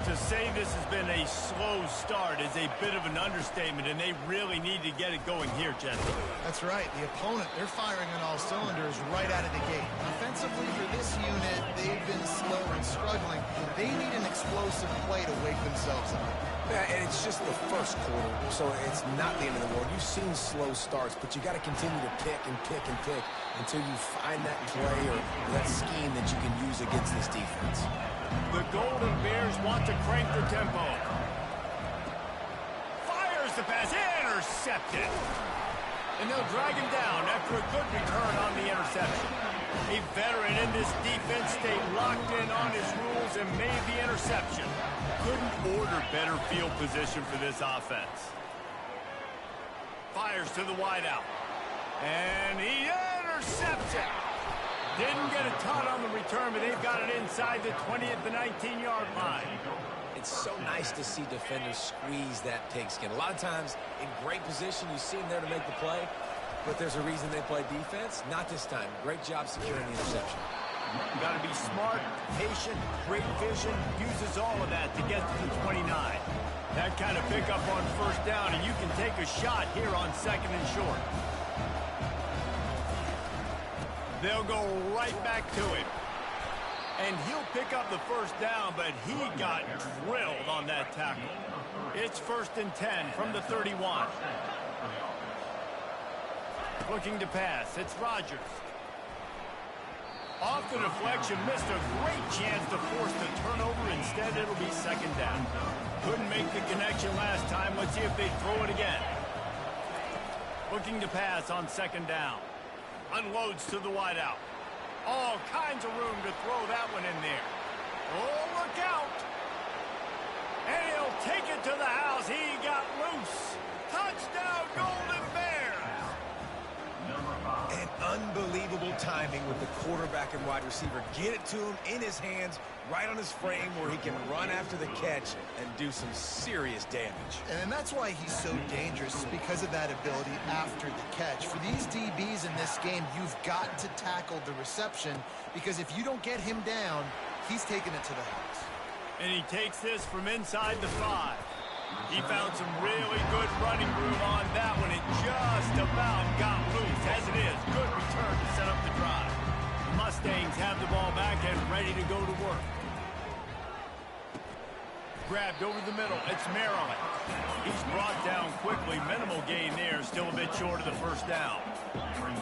To say this has been a slow start is a bit of an understatement, and they really need to get it going here, Jesse. That's right. The opponent, they're firing on all cylinders right out of the gate. Offensively for this unit, they've been slow and struggling. They need an explosive play to wake themselves up. Yeah, and it's just the first quarter, so it's not the end of the world. You've seen slow starts, but you got to continue to pick and pick and pick until you find that play or that scheme that you can use against this defense. The Golden Bears want to crank the tempo. Fires the pass, intercepted. And they'll drag him down after a good return on the interception. A veteran in this defense stayed locked in on his rules and made the interception. Couldn't order better field position for this offense. Fires to the wideout. And he intercepts it. Didn't get a ton on the return, but they've got it inside the 20 at the 19-yard line. It's so nice to see defenders squeeze that pigskin. A lot of times, in great position, you see them there to make the play, but there's a reason they play defense. Not this time. Great job securing the interception. You got to be smart, patient, great vision, uses all of that to get to the 29. That kind of pickup on first down, and you can take a shot here on second and short. They'll go right back to him. And he'll pick up the first down, but he got drilled on that tackle. It's 1st and 10 from the 31. Looking to pass. It's Rodgers. Off the deflection, missed a great chance to force the turnover. Instead, it'll be 2nd down. Couldn't make the connection last time. Let's see if they throw it again. Looking to pass on 2nd down. Unloads to the wideout. All kinds of room to throw that one in there. Oh, look out. And he'll take it to the house. He got loose. Touchdown, Golden Bears. And unbelievable timing with the quarterback and wide receiver. Get it to him in his hands, right on his frame where he can run after the catch and do some serious damage. And that's why he's so dangerous, because of that ability after the catch. For these DBs in this game, you've got to tackle the reception, because if you don't get him down, he's taking it to the house. And he takes this from inside the 5. He found some really good running room on that one. It just about got loose. As it is, good return to set up the drive. The Mustangs have the ball back and ready to go to work. Grabbed over the middle. It's Maryland. He's brought down quickly. Minimal gain there. Still a bit short of the first down.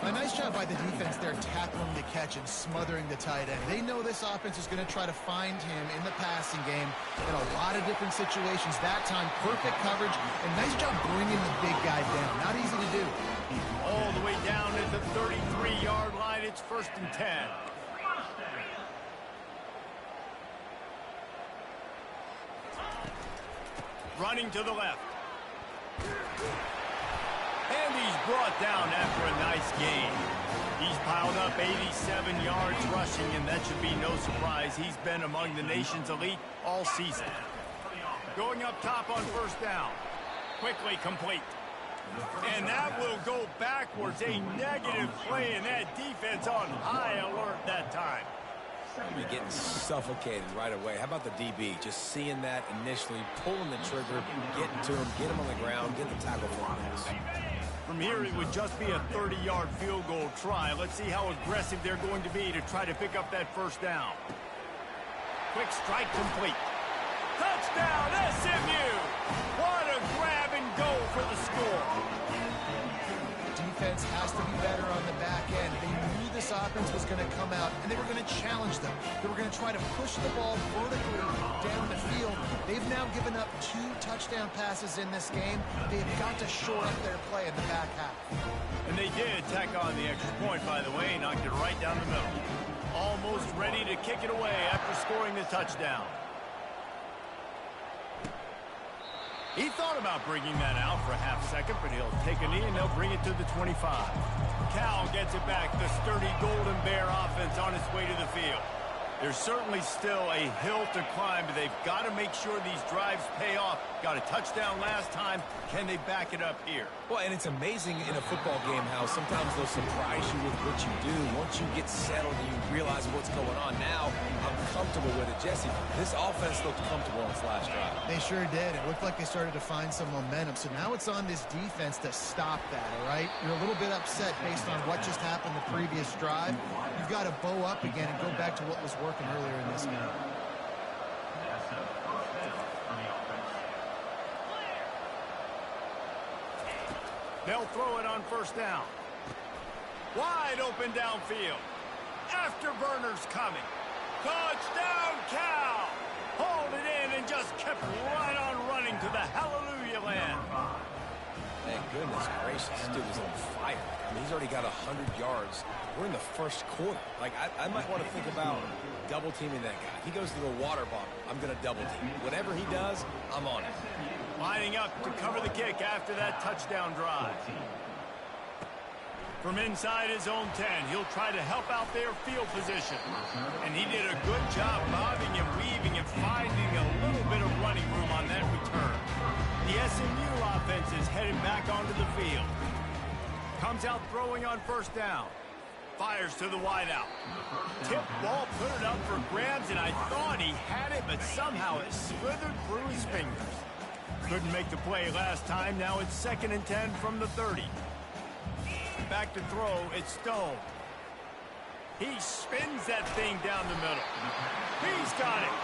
A nice job by the defense there, tackling the catch and smothering the tight end. They know this offense is going to try to find him in the passing game in a lot of different situations. That time, perfect coverage, and nice job bringing the big guy down. Not easy to do. All the way down at the 33-yard line. It's 1st and 10. Running to the left. And he's brought down after a nice gain. He's piled up 87 yards rushing, and that should be no surprise. He's been among the nation's elite all season. Going up top on 1st down. Quickly complete. And that will go backwards. A negative play, and that defense on high alert that time. You're getting suffocated right away. How about the DB? Just seeing that initially, pulling the trigger, getting to him, get him on the ground, get the tackle for him. From here, it would just be a 30-yard field goal try. Let's see how aggressive they're going to be to try to pick up that 1st down. Quick strike complete. Touchdown, SMU! What a grab and go for the score. Defense has to be better on the back end. They knew this offense was going to come out, and they were going to challenge them. They were going to try to push the ball vertically down the field. They've now given up 2 touchdown passes in this game. They've got to shore up their play in the back half. And they did tack on the extra point, by the way, knocked it right down the middle. Almost ready to kick it away after scoring the touchdown. He thought about bringing that out for a half second, but he'll take a knee and they'll bring it to the 25. Cal gets it back. The sturdy Golden Bear offense on its way to the field. There's certainly still a hill to climb, but they've got to make sure these drives pay off. Got a touchdown last time. Can they back it up here? Well, and it's amazing in a football game how sometimes they'll surprise you with what you do. Once you get settled and you realize what's going on, now I'm comfortable with it. Jesse, this offense looked comfortable on its last drive. They sure did. It looked like they started to find some momentum. So now it's on this defense to stop that, all right? You're a little bit upset based on what just happened the previous drive. You've got to bow up again and go back to what was working earlier in this game. They'll throw it on 1st down. Wide open downfield. Afterburner's coming. Touchdown, Cal! Hauled it in and just kept right on running to the hallelujah land. Thank goodness gracious, this dude is on fire. I mean, he's already got 100 yards. We're in the 1st quarter. Like, I might want to think about double-teaming that guy. He goes to the water bottle. I'm going to double-team. Whatever he does, I'm on it. Lining up to cover the kick after that touchdown drive. From inside his own 10, he'll try to help out their field position. And he did a good job bobbing and weaving and finding a little bit of running room on that return. The SMU offense is headed back onto the field. Comes out throwing on 1st down. Fires to the wideout. Tip ball, put it up for grabs, and I thought he had it, but somehow it slithered through his fingers. Couldn't make the play last time. Now it's 2nd and 10 from the 30. Back to throw. It's Stone. He spins that thing down the middle. He's got it.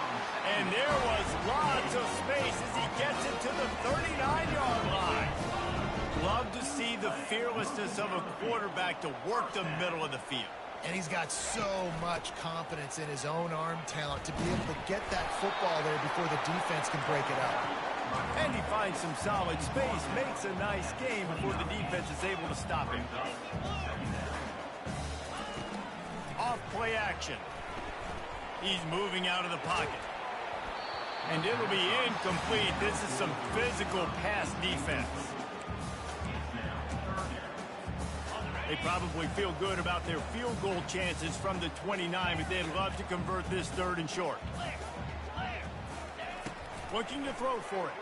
And there was lots of space as he gets it to the 39-yard line. Love to see the fearlessness of a quarterback to work the middle of the field. And he's got so much confidence in his own arm talent to be able to get that football there before the defense can break it up. And he finds some solid space, makes a nice game before the defense is able to stop him. Off play action. He's moving out of the pocket. And it'll be incomplete. This is some physical pass defense. They probably feel good about their field goal chances from the 29, but they'd love to convert this 3rd and short. Looking to throw for it.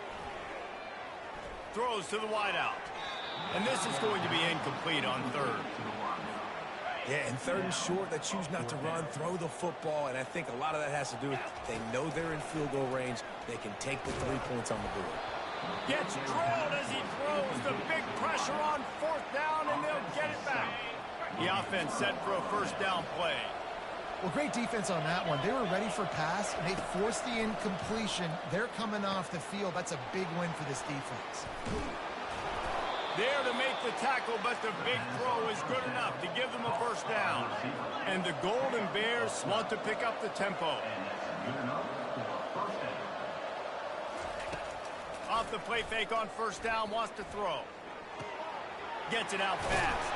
Throws to the wideout. And this is going to be incomplete on 3rd. Yeah, and 3rd and short, they choose not to run, throw the football, and I think a lot of that has to do with they know they're in field goal range. They can take the 3 points on the board. Gets drilled as he throws. The big pressure on 4th down, and they'll get it back. The offense set for a 1st down play. Well, great defense on that one. They were ready for pass, and they forced the incompletion. They're coming off the field. That's a big win for this defense. There to make the tackle, but the big throw is good enough to give them a 1st down. And the Golden Bears want to pick up the tempo. Off the play fake on 1st down, wants to throw. Gets it out fast.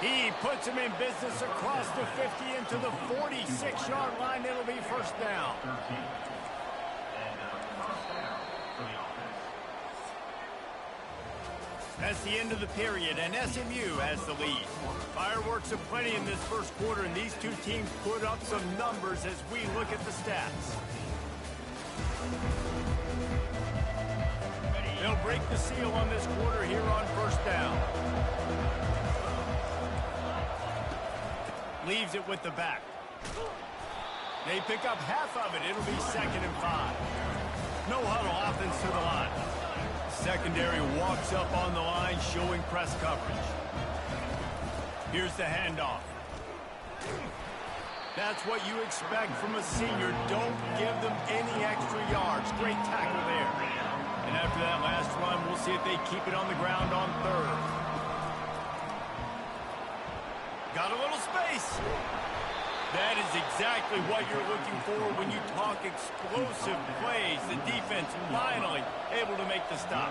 He puts him in business across the 50 into the 46-yard line. It'll be 1st down. That's the end of the period, and SMU has the lead. Fireworks aplenty in this 1st quarter, and these two teams put up some numbers as we look at the stats. They'll break the seal on this quarter here on 1st down. Leaves it with the back. They pick up half of it. It'll be 2nd and 5. No huddle offense to the line. Secondary walks up on the line, showing press coverage. Here's the handoff. That's what you expect from a senior. Don't give them any extra yards. Great tackle there. And after that last run, we'll see if they keep it on the ground on 3rd. Got a little space. That is exactly what you're looking for when you talk explosive plays. The defense finally able to make the stop.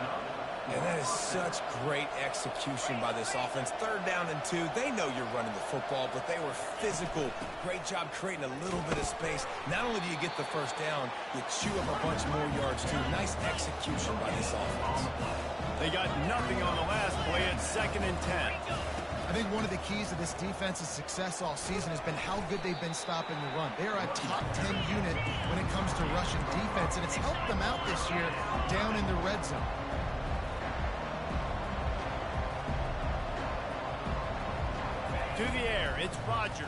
And that is such great execution by this offense. 3rd down and 2. They know you're running the football, but they were physical. Great job creating a little bit of space. Not only do you get the 1st down, you chew up a bunch more yards, too. Nice execution by this offense. They got nothing on the last play at 2nd and 10. I think one of the keys to this defense's success all season has been how good they've been stopping the run. They are a top 10 unit when it comes to rushing defense, and it's helped them out this year down in the red zone. To the air, it's Rodgers.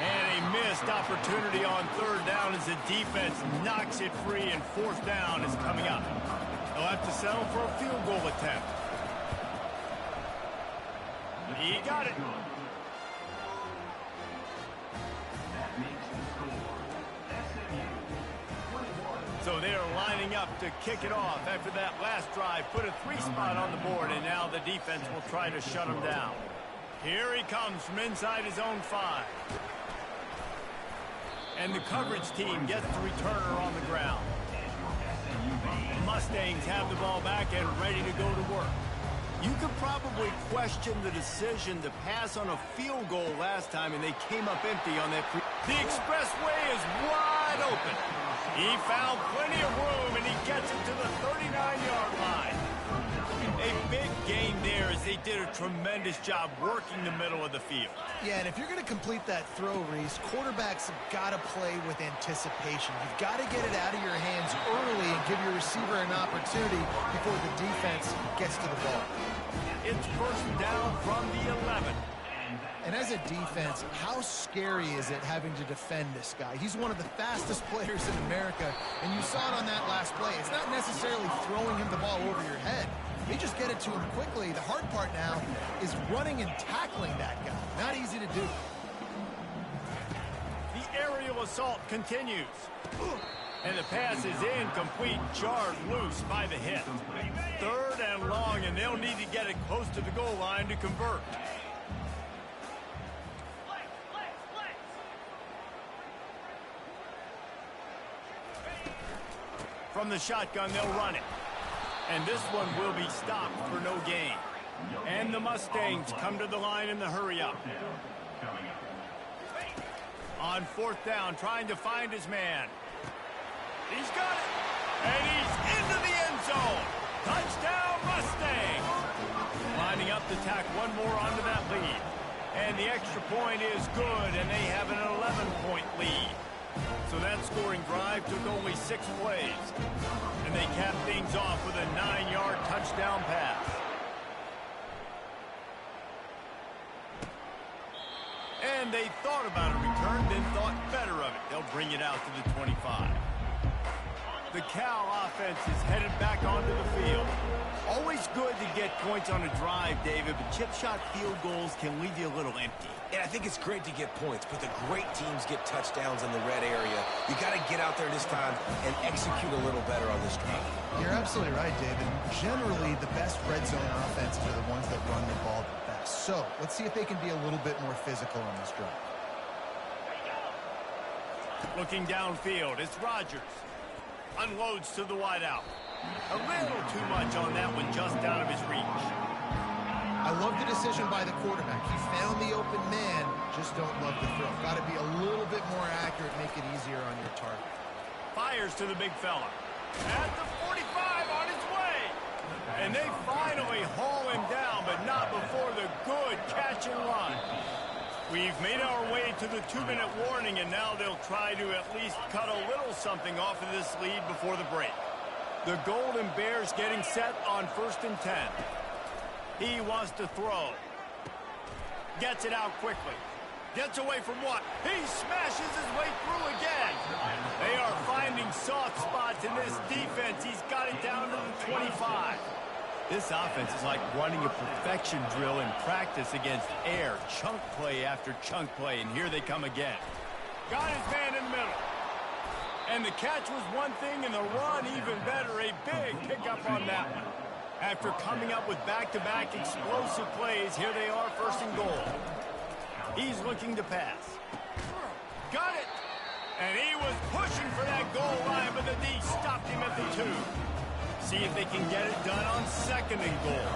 And a missed opportunity on 3rd down as the defense knocks it free, and 4th down is coming up. They'll have to settle for a field goal attempt. He got it. So they're lining up to kick it off after that last drive. Put a 3 spot on the board, and now the defense will try to shut him down. Here he comes from inside his own 5. And the coverage team gets the returner on the ground. Mustangs have the ball back and ready to go to work. You could probably question the decision to pass on a field goal last time, and they came up empty on that. The expressway is wide open. He found plenty of room, and he gets it to the 39-yard line. A big gain there as they did a tremendous job working the middle of the field. Yeah, and if you're going to complete that throw, Reese, quarterbacks have got to play with anticipation. You've got to get it out of your hands early and give your receiver an opportunity before the defense gets to the ball. It's 1st down from the 11. And as a defense, how scary is it having to defend this guy? He's one of the fastest players in America, and you saw it on that last play. It's not necessarily throwing him the ball over your head. They just get it to him quickly. The hard part now is running and tackling that guy. Not easy to do. The aerial assault continues. And the pass is incomplete, jarred loose by the hit. 3rd and long, and they'll need to get it close to the goal line to convert. From the shotgun, they'll run it. And this one will be stopped for no gain. And the Mustangs come to the line in the hurry-up. On 4th down, trying to find his man. He's got it. And he's into the end zone. Touchdown, Mustangs. Lining up to tack one more onto that lead. And the extra point is good, and they have an 11-point lead. So that scoring drive took only 6 plays. And they capped things off with a 9-yard touchdown pass. And they thought about a return, then thought better of it. They'll bring it out to the 25. The Cal offense is headed back onto the field. Always good to get points on a drive, David, but chip shot field goals can leave you a little empty. Yeah, I think it's great to get points, but the great teams get touchdowns in the red area. You got to get out there this time and execute a little better on this drive. You're absolutely right, David. Generally, the best red zone offenses are the ones that run the ball the best. So, let's see if they can be a little bit more physical on this drive. Looking downfield, it's Rodgers. Unloads to the wideout. A little too much on that one, just out of his reach. I love the decision by the quarterback. He found the open man, just don't love the throw. Got to be a little bit more accurate, make it easier on your target. Fires to the big fella. At the 45 on his way. And they finally haul him down, but not before the good catch and run. We've made our way to the 2-minute warning, and now they'll try to at least cut a little something off of this lead before the break. The Golden Bears getting set on 1st and 10. He wants to throw. Gets it out quickly. Gets away from what? He smashes his way through again. They are finding soft spots in this defense. He's got it down to the 25. This offense is like running a perfection drill in practice against air. Chunk play after chunk play, and here they come again. Got his man in the middle. And the catch was one thing, and the run even better. A big pickup on that one. After coming up with back-to-back explosive plays, here they are, 1st and goal. He's looking to pass. Got it! And he was pushing for that goal line, but the D stopped him at the 2. See if they can get it done on 2nd and goal.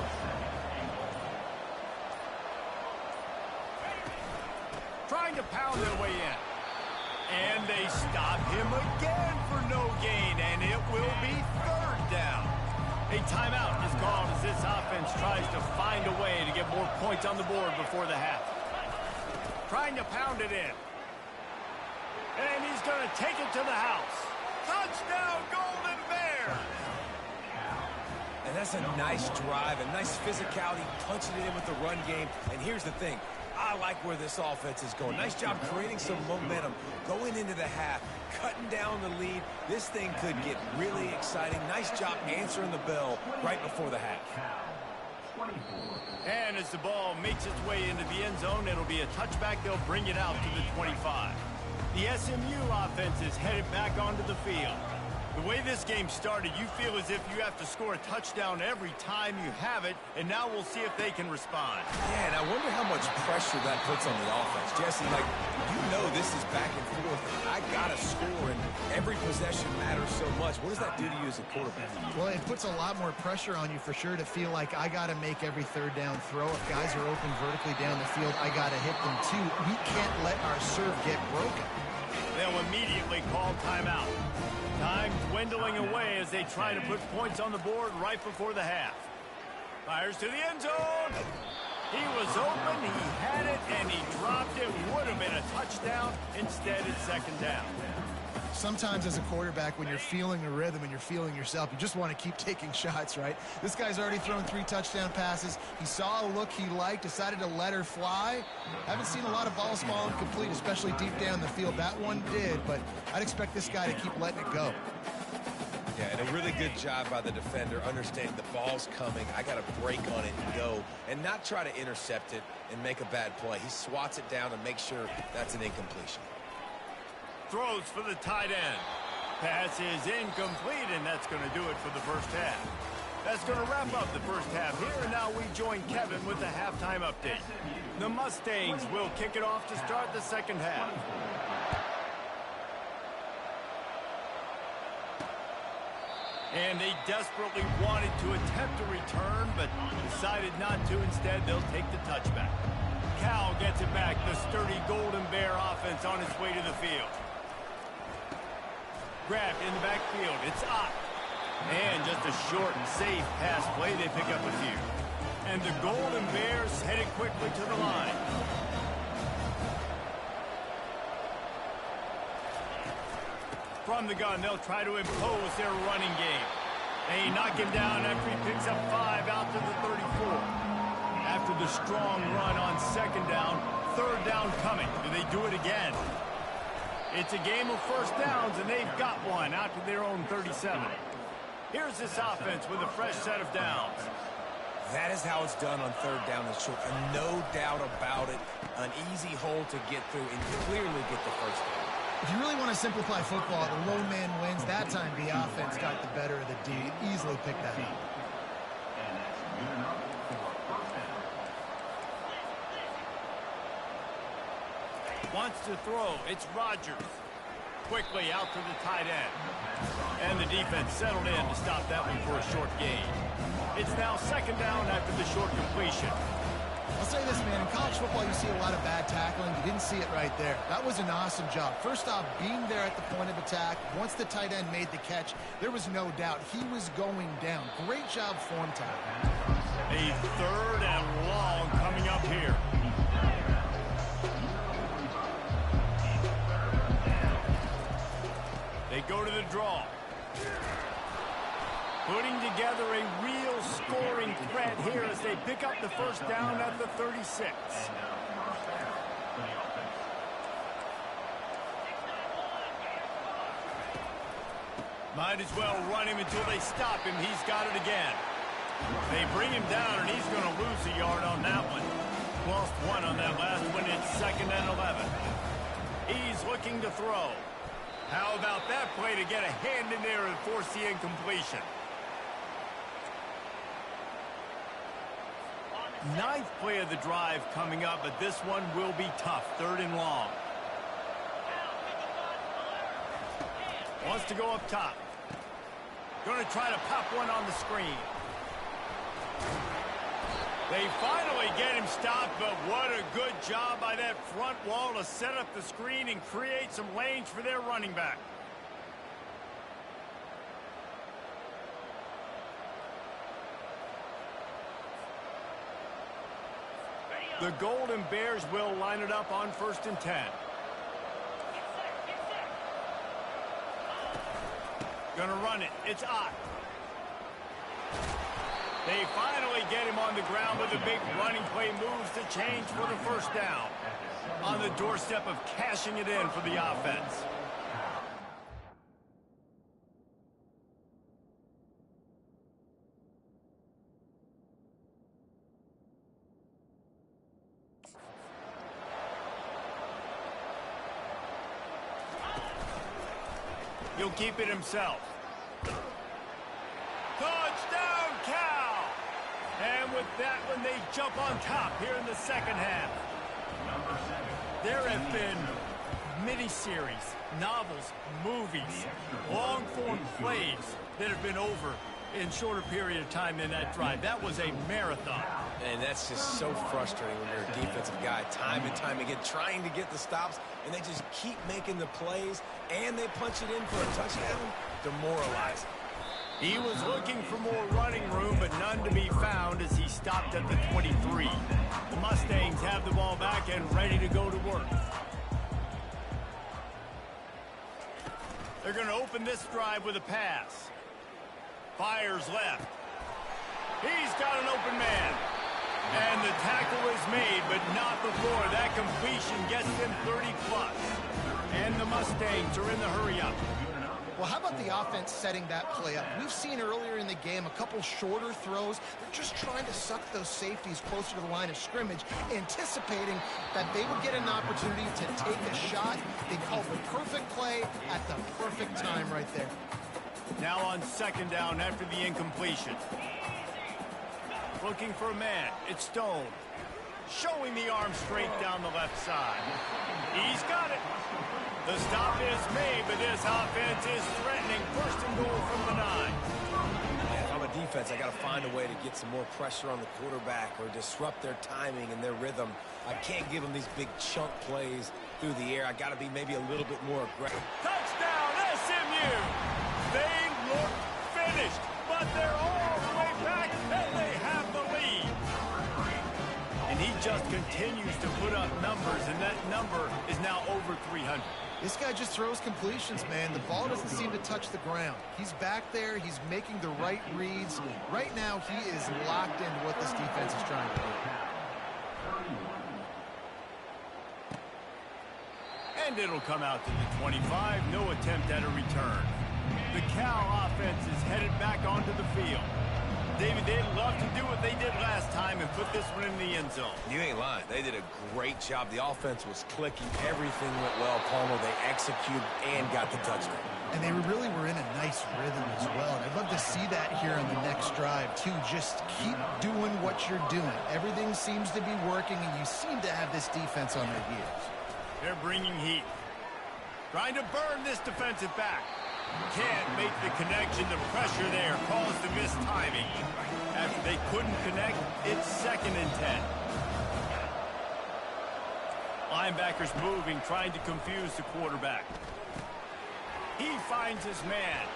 Trying to pound their way in. And they stop him again for no gain, and it will be 3rd down. A timeout is called as this offense tries to find a way to get more points on the board before the half. Trying to pound it in. And he's going to take it to the house. Touchdown, Golden Bears! And that's a nice drive, a nice physicality, punching it in with the run game. And here's the thing. I like where this offense is going. Nice job creating some momentum, going into the half, cutting down the lead. This thing could get really exciting. Nice job answering the bell right before the half. And as the ball makes its way into the end zone, it'll be a touchback. They'll bring it out to the 25. The SMU offense is headed back onto the field. The way this game started, you feel as if you have to score a touchdown every time you have it, and now we'll see if they can respond. Yeah, and I wonder how much pressure that puts on the offense. Jesse, like, you know this is back and forth. I got to score, and every possession matters so much. What does that do to you as a quarterback? Well, it puts a lot more pressure on you for sure to feel like I got to make every 3rd down throw. If guys are open vertically down the field, I got to hit them too. We can't let our serve get broken. They'll immediately call timeout. Time dwindling away as they try to put points on the board right before the half. Fires to the end zone. He was open, he had it, and he dropped it. Would have been a touchdown. Instead, it's 2nd down. Sometimes as a quarterback, when you're feeling the rhythm and you're feeling yourself, you just want to keep taking shots, right? This guy's already thrown 3 touchdown passes. He saw a look he liked, decided to let her fly. Haven't seen a lot of balls fall incomplete, especially deep down the field. That one did, but I'd expect this guy to keep letting it go. Yeah, and a really good job by the defender, understanding the ball's coming. I got to break on it and go, and not try to intercept it and make a bad play. He swats it down and makes sure that's an incompletion. Throws for the tight end. Pass is incomplete, and that's going to do it for the first half. That's going to wrap up the first half here, and now we join Kevin with the halftime update. The Mustangs will kick it off to start the second half. And they desperately wanted to attempt a return, but decided not to. Instead, they'll take the touchback. Cal gets it back. The sturdy Golden Bear offense on its way to the field. Grabbed in the backfield. It's Ott. And just a short and safe pass play. They pick up a few. And the Golden Bears headed quickly to the line. From the gun, they'll try to impose their running game. They knock him down after he picks up 5 out to the 34. After the strong run on second down, third down coming. Do they do it again? It's a game of first downs, and they've got one out to their own 37. Here's this offense with a fresh set of downs. That is how it's done on third down and short. And no doubt about it, an easy hole to get through and clearly get the first down. If you really want to simplify football, the low man wins. That time the offense got the better of the D. Easily picked that up. Wants to throw. It's Rodgers. Quickly out to the tight end. And the defense settled in to stop that one for a short gain. It's now second down after the short completion. I'll say this, man. In college football, you see a lot of bad tackling. You didn't see it right there. That was an awesome job. First off, being there at the point of attack. Once the tight end made the catch, there was no doubt he was going down. Great job form tackling. A third and long coming up here. They go to the draw. Putting together a real scoring threat here as they pick up the first down at the 36. Might as well run him until they stop him. He's got it again. They bring him down, and he's going to lose a yard on that one. Lost one on that last one. It's second and 11. He's looking to throw. How about that play to get a hand in there and force the incompletion? Ninth play of the drive coming up, but this one will be tough. Third and long. Wants to go up top. Going to try to pop one on the screen. They finally get him stopped, but what a good job by that front wall to set up the screen and create some lanes for their running back. The Golden Bears will line it up on 1st and 10. Gonna run it. It's Ott. They finally get him on the ground with a big running play, moves the change for the first down. On the doorstep of cashing it in for the offense. He'll keep it himself. Touchdown, Cal! And with that one, they jump on top here in the second half. There have been miniseries, novels, movies, long-form plays that have been over in shorter period of time than that drive. That was a marathon. And that's just so frustrating when you're a defensive guy, time and time again, trying to get the stops, and they just keep making the plays, and they punch it in for a touchdown. Demoralizing. He was looking for more running room, but none to be found as he stopped at the 23. The Mustangs have the ball back and ready to go to work. They're going to open this drive with a pass. Fires left. He's got an open man. And the tackle is made, but not before that completion gets them 30+. And the Mustangs are in the hurry-up. Well, how about the offense setting that play up? We've seen earlier in the game a couple shorter throws. They're just trying to suck those safeties closer to the line of scrimmage, anticipating that they would get an opportunity to take a shot. They called the perfect play at the perfect time right there. Now on second down after the incompletion. Looking for a man. It's Stone. Showing the arm straight down the left side. He's got it. The stop is made, but this offense is threatening. First and goal from the 9. If I'm a defense, I got to find a way to get some more pressure on the quarterback or disrupt their timing and their rhythm. I can't give them these big chunk plays through the air. I got to be maybe a little bit more aggressive. Touchdown, SMU! They look finished, but they're all the way back, and they have the lead. And he just continues to put up numbers, and that number is now over 300. This guy just throws completions, man. The ball doesn't seem to touch the ground. He's back there. He's making the right reads. Right now, he is locked into what this defense is trying to do. And it'll come out to the 25. No attempt at a return. The Cal offense is headed back onto the field. David, they'd love to do what they did last time and put this one in the end zone. You ain't lying. They did a great job. The offense was clicking. Everything went well, Palmer. They executed and got the touchdown. And they really were in a nice rhythm as well. And I'd love to see that here on the next drive, too. Just keep doing what you're doing. Everything seems to be working, and you seem to have this defense on their heels. They're bringing heat. Trying to burn this defensive back. Can't make the connection. The pressure there caused the missed timing. After they couldn't connect, it's 2nd and 10. Linebackers moving, trying to confuse the quarterback. He finds his man.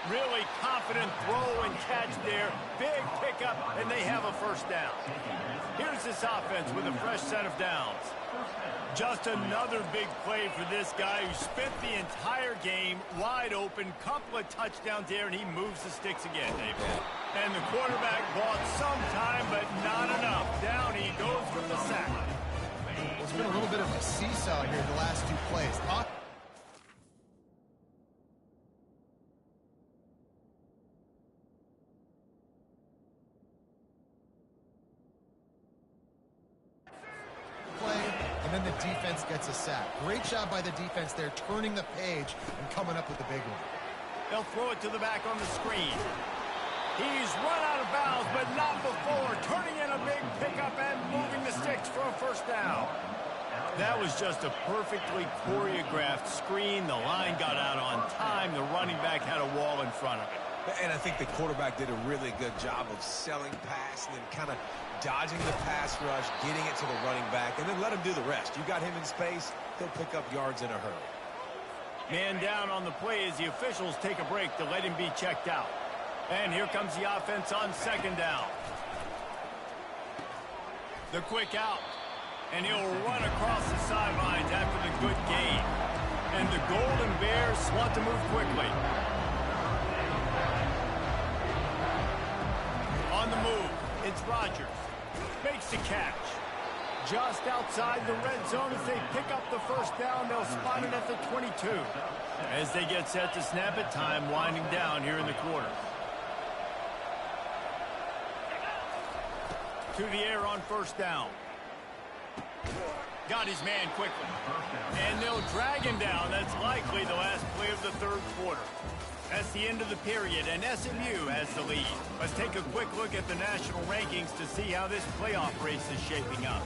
Really confident throw and catch there. Big pickup, and they have a first down. Here's this offense with a fresh set of downs. Just another big play for this guy who spent the entire game wide open. Couple of touchdowns there, and he moves the sticks again, David. And the quarterback bought some time, but not enough. Down he goes with the sack. Well, it's been a little bit of a seesaw here the last 2 plays. And then the defense gets a sack. Great job by the defense there, turning the page and coming up with the big one. They'll throw it to the back on the screen. He's run out of bounds, but not before. Turning in a big pickup and moving the sticks for a first down. That was just a perfectly choreographed screen. The line got out on time. The running back had a wall in front of it. And I think the quarterback did a really good job of selling pass and then kind of dodging the pass rush, getting it to the running back, and then let him do the rest. You got him in space, he'll pick up yards in a hurry. Man down on the play as the officials take a break to let him be checked out. And here comes the offense on 2nd down. The quick out. And he'll run across the sidelines after the good gain. And the Golden Bears want to move quickly. On the move, it's Rodgers. Makes the catch. Just outside the red zone as they pick up the first down. They'll spot it at the 22. As they get set to snap it, time winding down here in the quarter. To the air on first down. Got his man quickly. And they'll drag him down. That's likely the last play of the 3rd quarter. That's the end of the period, and SMU has the lead. Let's take a quick look at the national rankings to see how this playoff race is shaping up.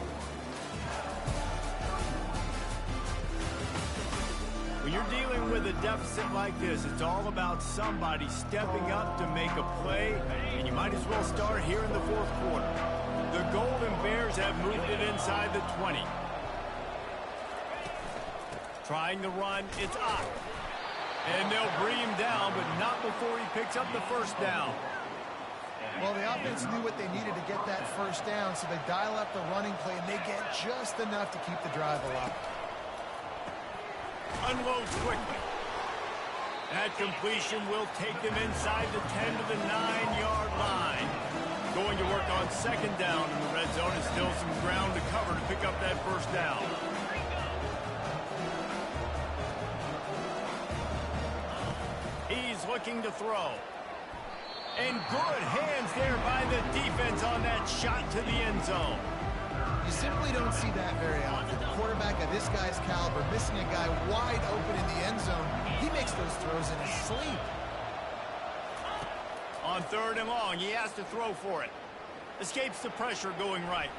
When you're dealing with a deficit like this, it's all about somebody stepping up to make a play, and you might as well start here in the 4th quarter. The Golden Bears have moved it inside the 20. Trying to run, it's Ott. And they'll bring him down, but not before he picks up the first down. Well, the offense knew what they needed to get that first down, so they dial up the running play, and they get just enough to keep the drive alive. Unloads quickly. That completion will take them inside the 10 to the 9-yard line. Going to work on 2nd down in the red zone, and still some ground to cover to pick up that first down. looking to throw. And good hands there by the defense on that shot to the end zone. You simply don't see that very often. A quarterback of this guy's caliber missing a guy wide open in the end zone. He makes those throws in his sleep. On 3rd and long, he has to throw for it. Escapes the pressure going right.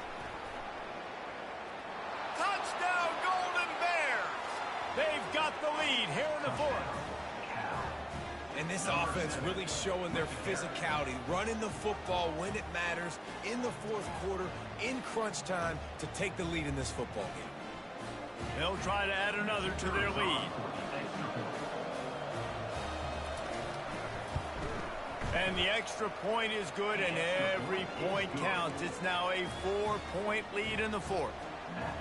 Touchdown, Golden Bears! They've got the lead here in the 4th. And this offense really showing their physicality, running the football when it matters, in the 4th quarter, in crunch time, to take the lead in this football game. They'll try to add another to their lead. And the extra point is good, and every point counts. It's now a 4-point lead in the 4th.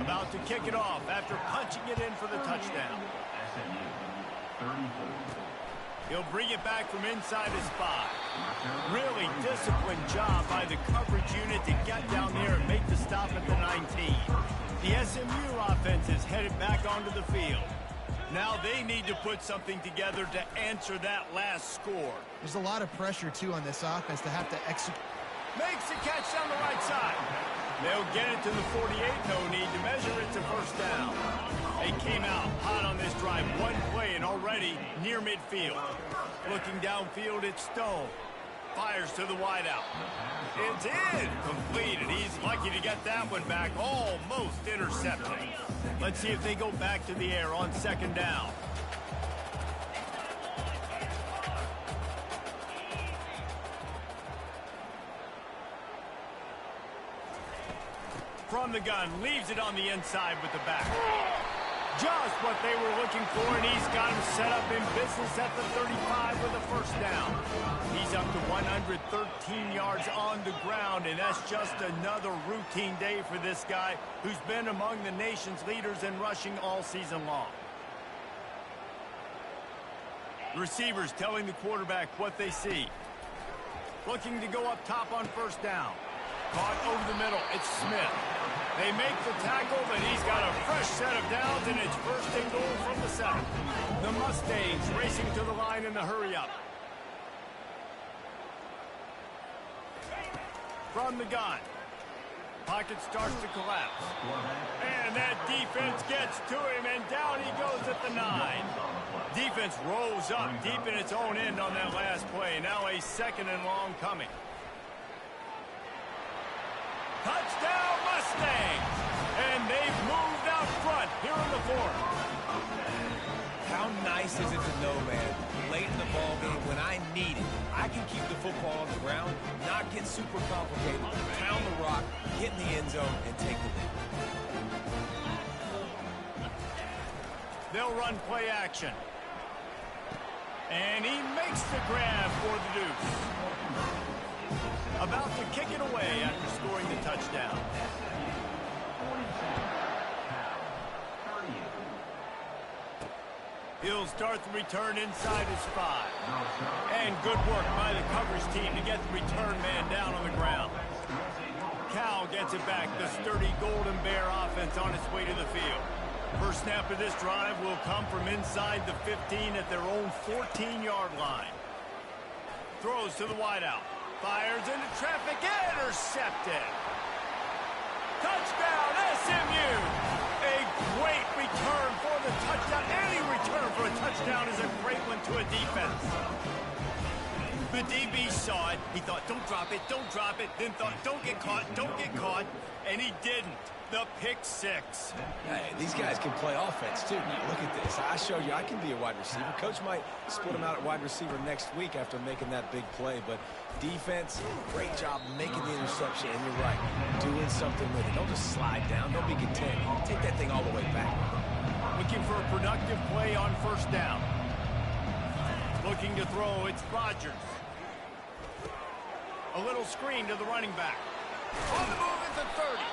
About to kick it off after punching it in for the touchdown. He'll bring it back from inside his 5. Really disciplined job by the coverage unit to get down there and make the stop at the 19. The SMU offense is headed back onto the field. Now they need to put something together to answer that last score. There's a lot of pressure, too, on this offense to have to execute. Makes the catch down the right side. They'll get it to the 48. No need to measure. It's a 1st down. They came out hot on this drive. One play and already near midfield. Looking downfield, it's Stone. Fires to the wideout. It's in. Completed. He's lucky to get that one back. Almost intercepted. Let's see if they go back to the air on 2nd down. From the gun, leaves it on the inside with the back. Just what they were looking for, and he's got him set up in business at the 35 with a 1st down. He's up to 113 yards on the ground, and that's just another routine day for this guy who's been among the nation's leaders in rushing all season long. The receivers telling the quarterback what they see. Looking to go up top on 1st down. Caught over the middle. It's Smith. They make the tackle, but he's got a fresh set of downs, and it's 1st and goal from the 7. The Mustangs racing to the line in the hurry-up. From the gun. Pocket starts to collapse. And that defense gets to him, and down he goes at the 9. Defense rolls up deep in its own end on that last play. Now a 2nd and long coming. Touchdown, Mustangs! And they've moved out front here in the 4th. How nice is it to know, man, late in the ball game when I need it, I can keep the football on the ground, not get super complicated, pound the rock, get in the end zone, and take the lead. They'll run play action. And he makes the grab for the deuce. About to kick it away after scoring the touchdown. He'll start the return inside his 5. And good work by the coverage team to get the return man down on the ground. Cal gets it back. The sturdy Golden Bear offense on its way to the field. First snap of this drive will come from inside the 15 at their own 14-yard line. Throws to the wideout. Fires into traffic. Intercepted. Touchdown, SMU. A great return for the touchdown. Any return for a touchdown is a great one to a defense. The DB saw it. He thought, don't drop it, don't drop it. Then thought, don't get caught, don't get caught. And he didn't. The pick 6. Hey, these guys can play offense, too. Now, look at this. I showed you I can be a wide receiver. Coach might split him out at wide receiver next week after making that big play. But defense, great job making the interception. And you're right, doing something with it. Don't just slide down. Don't be content. Take that thing all the way back. Looking for a productive play on 1st down. Looking to throw, it's Rodgers. A little screen to the running back. On the move at the 30.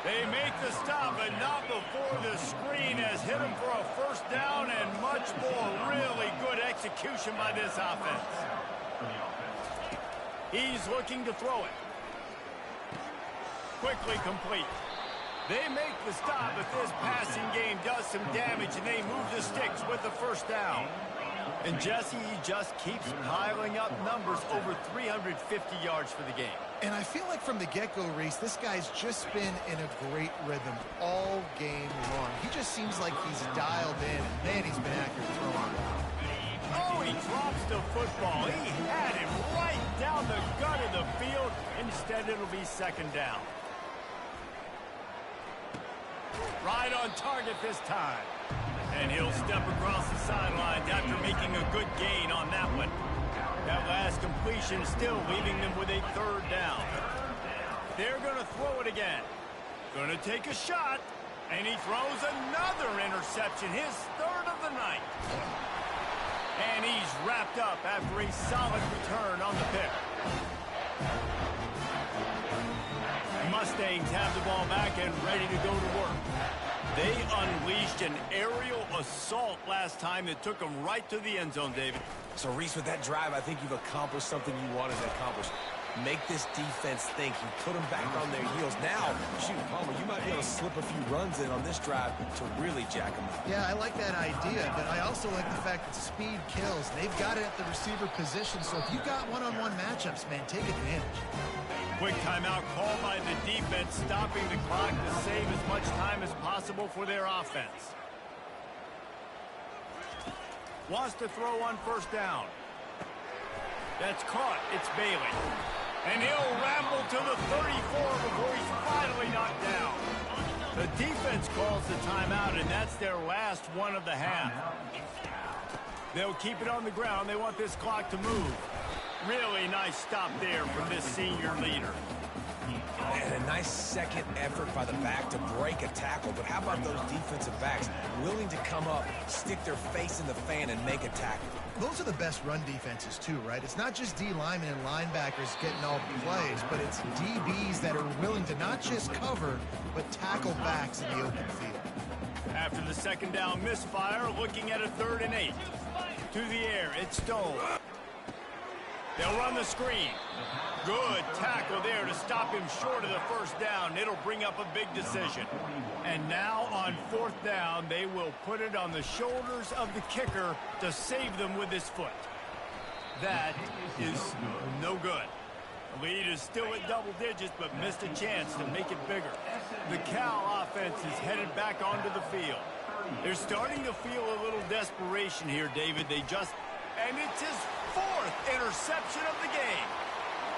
They make the stop, but not before the screen has hit him for a 1st down and much more. Really good execution by this offense. He's looking to throw it. Quickly complete. They make the stop, but this passing game does some damage, and they move the sticks with the 1st down. And Jesse, he just keeps piling up numbers, over 350 yards for the game. And I feel like from the get-go, Reese, this guy's just been in a great rhythm all game long. He just seems like he's dialed in, and man, he's been accurate throwing. Oh, he drops the football. He had him right down the gut of the field. Instead, it'll be second down. Right on target this time. And he'll step across the sidelines after making a good gain on that one. That last completion still leaving them with a third down. They're going to throw it again. Going to take a shot. And he throws another interception, his third of the night. And he's wrapped up after a solid return on the pick. Mustangs have the ball back and ready to go to work. They unleashed an aerial assault last time that took them right to the end zone, David. So, Reese, with that drive, I think you've accomplished something you wanted to accomplish. Make this defense think. You put them back on their heels. Now, shoot, Palmer, you might be able to slip a few runs in on this drive to really jack them up. Yeah, I like that idea, but I also like the fact that speed kills. They've got it at the receiver position, so if you've got one-on-one matchups, man, take advantage. Quick timeout called by the defense, stopping the clock to save as much time as possible for their offense. Wants to throw on first down. That's caught. It's Bailey. And he'll ramble to the 34 before he's finally knocked down. The defense calls the timeout, and that's their last one of the half. They'll keep it on the ground. They want this clock to move. Really nice stop there from this senior leader. And a nice second effort by the back to break a tackle. But how about those defensive backs willing to come up, stick their face in the fan, and make a tackle? Those are the best run defenses, too, right? It's not just D linemen and linebackers getting all the plays, but it's DBs that are willing to not just cover, but tackle backs in the open field. After the second down misfire, looking at a 3rd and 8. To the air, it's Stone. They'll run the screen. Good tackle there to stop him short of the first down. It'll bring up a big decision. And now on 4th down, they will put it on the shoulders of the kicker to save them with his foot. That is no good. The lead is still at double digits, but missed a chance to make it bigger. The Cal offense is headed back onto the field. They're starting to feel a little desperation here, David. And it's his 4th interception of the game.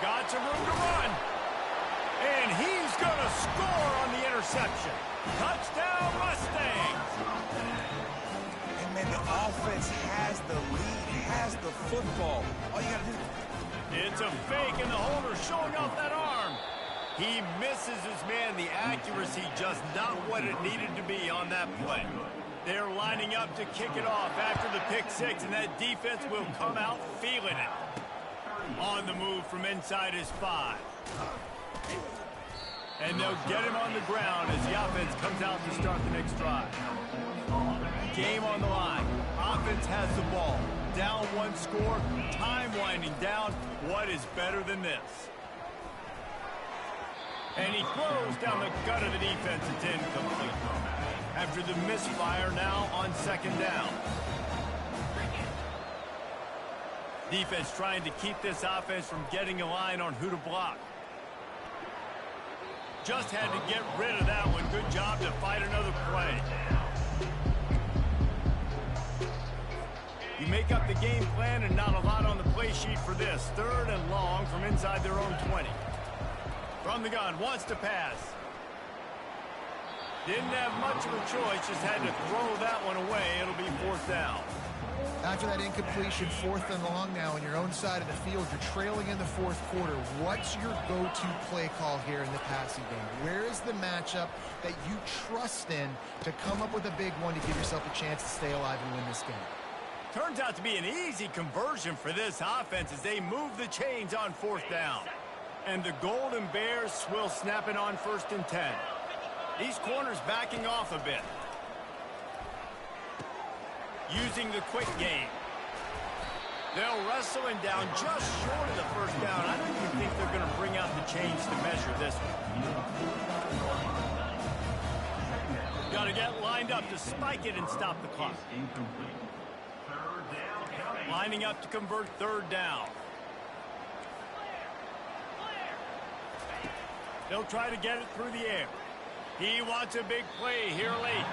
Got some room to run. And he's going to score on the interception. Touchdown, Mustangs. And, man, the offense has the lead, has the football. All you got to do... It's a fake, and the holder showing off that arm. He misses his man. The accuracy just not what it needed to be on that play. They're lining up to kick it off after the pick 6, and that defense will come out feeling it. On the move from inside his 5. And they'll get him on the ground as the offense comes out to start the next drive. Game on the line. Offense has the ball. Down 1 score. Time winding down. What is better than this? And he throws down the gut of the defense. It's incomplete. After the misfire, now on 2nd down. Defense trying to keep this offense from getting a line on who to block. Just had to get rid of that one. Good job to fight another play. You make up the game plan and not a lot on the play sheet for this. 3rd and long from inside their own 20. From the gun, wants to pass. Didn't have much of a choice, just had to throw that one away. It'll be 4th down. After that incompletion, 4th and long now on your own side of the field, you're trailing in the 4th quarter. What's your go-to play call here in the passing game? Where is the matchup that you trust in to come up with a big one to give yourself a chance to stay alive and win this game? Turns out to be an easy conversion for this offense as they move the chains on 4th down. And the Golden Bears will snap it on 1st and 10. These corners backing off a bit. Using the quick game. They'll wrestle him down just short of the first down. I don't even think they're going to bring out the chains to measure this one. Got to get lined up to spike it and stop the clock. Lining up to convert third down. They'll try to get it through the air. He wants a big play here late.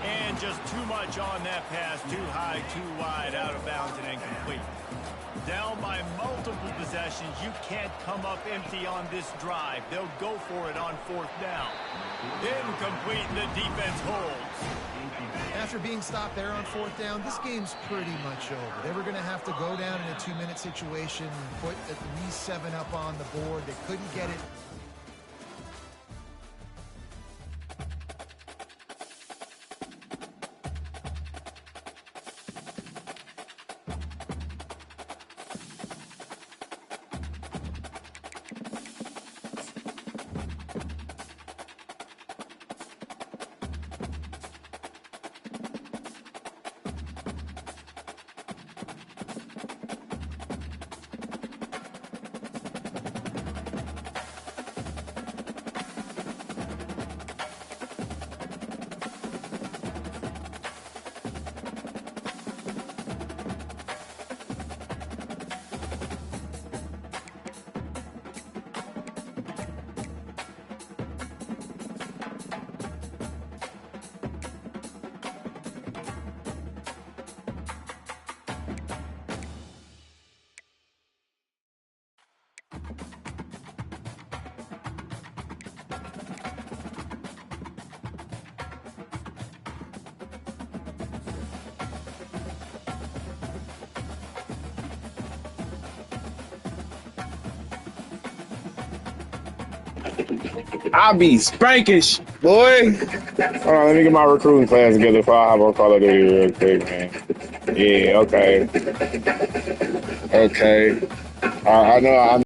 And just too much on that pass. Too high, too wide, out of bounds, and incomplete. Down by multiple possessions. You can't come up empty on this drive. They'll go for it on fourth down. Incomplete, and the defense holds. After being stopped there on fourth down, this game's pretty much over. They were going to have to go down in a 2-minute situation and put at least 7 up on the board. They couldn't get it. I'll be spanking, boy. Hold on, let me get my recruiting class together before I hop on Call of Duty real quick, man. Yeah, okay. Okay. I know.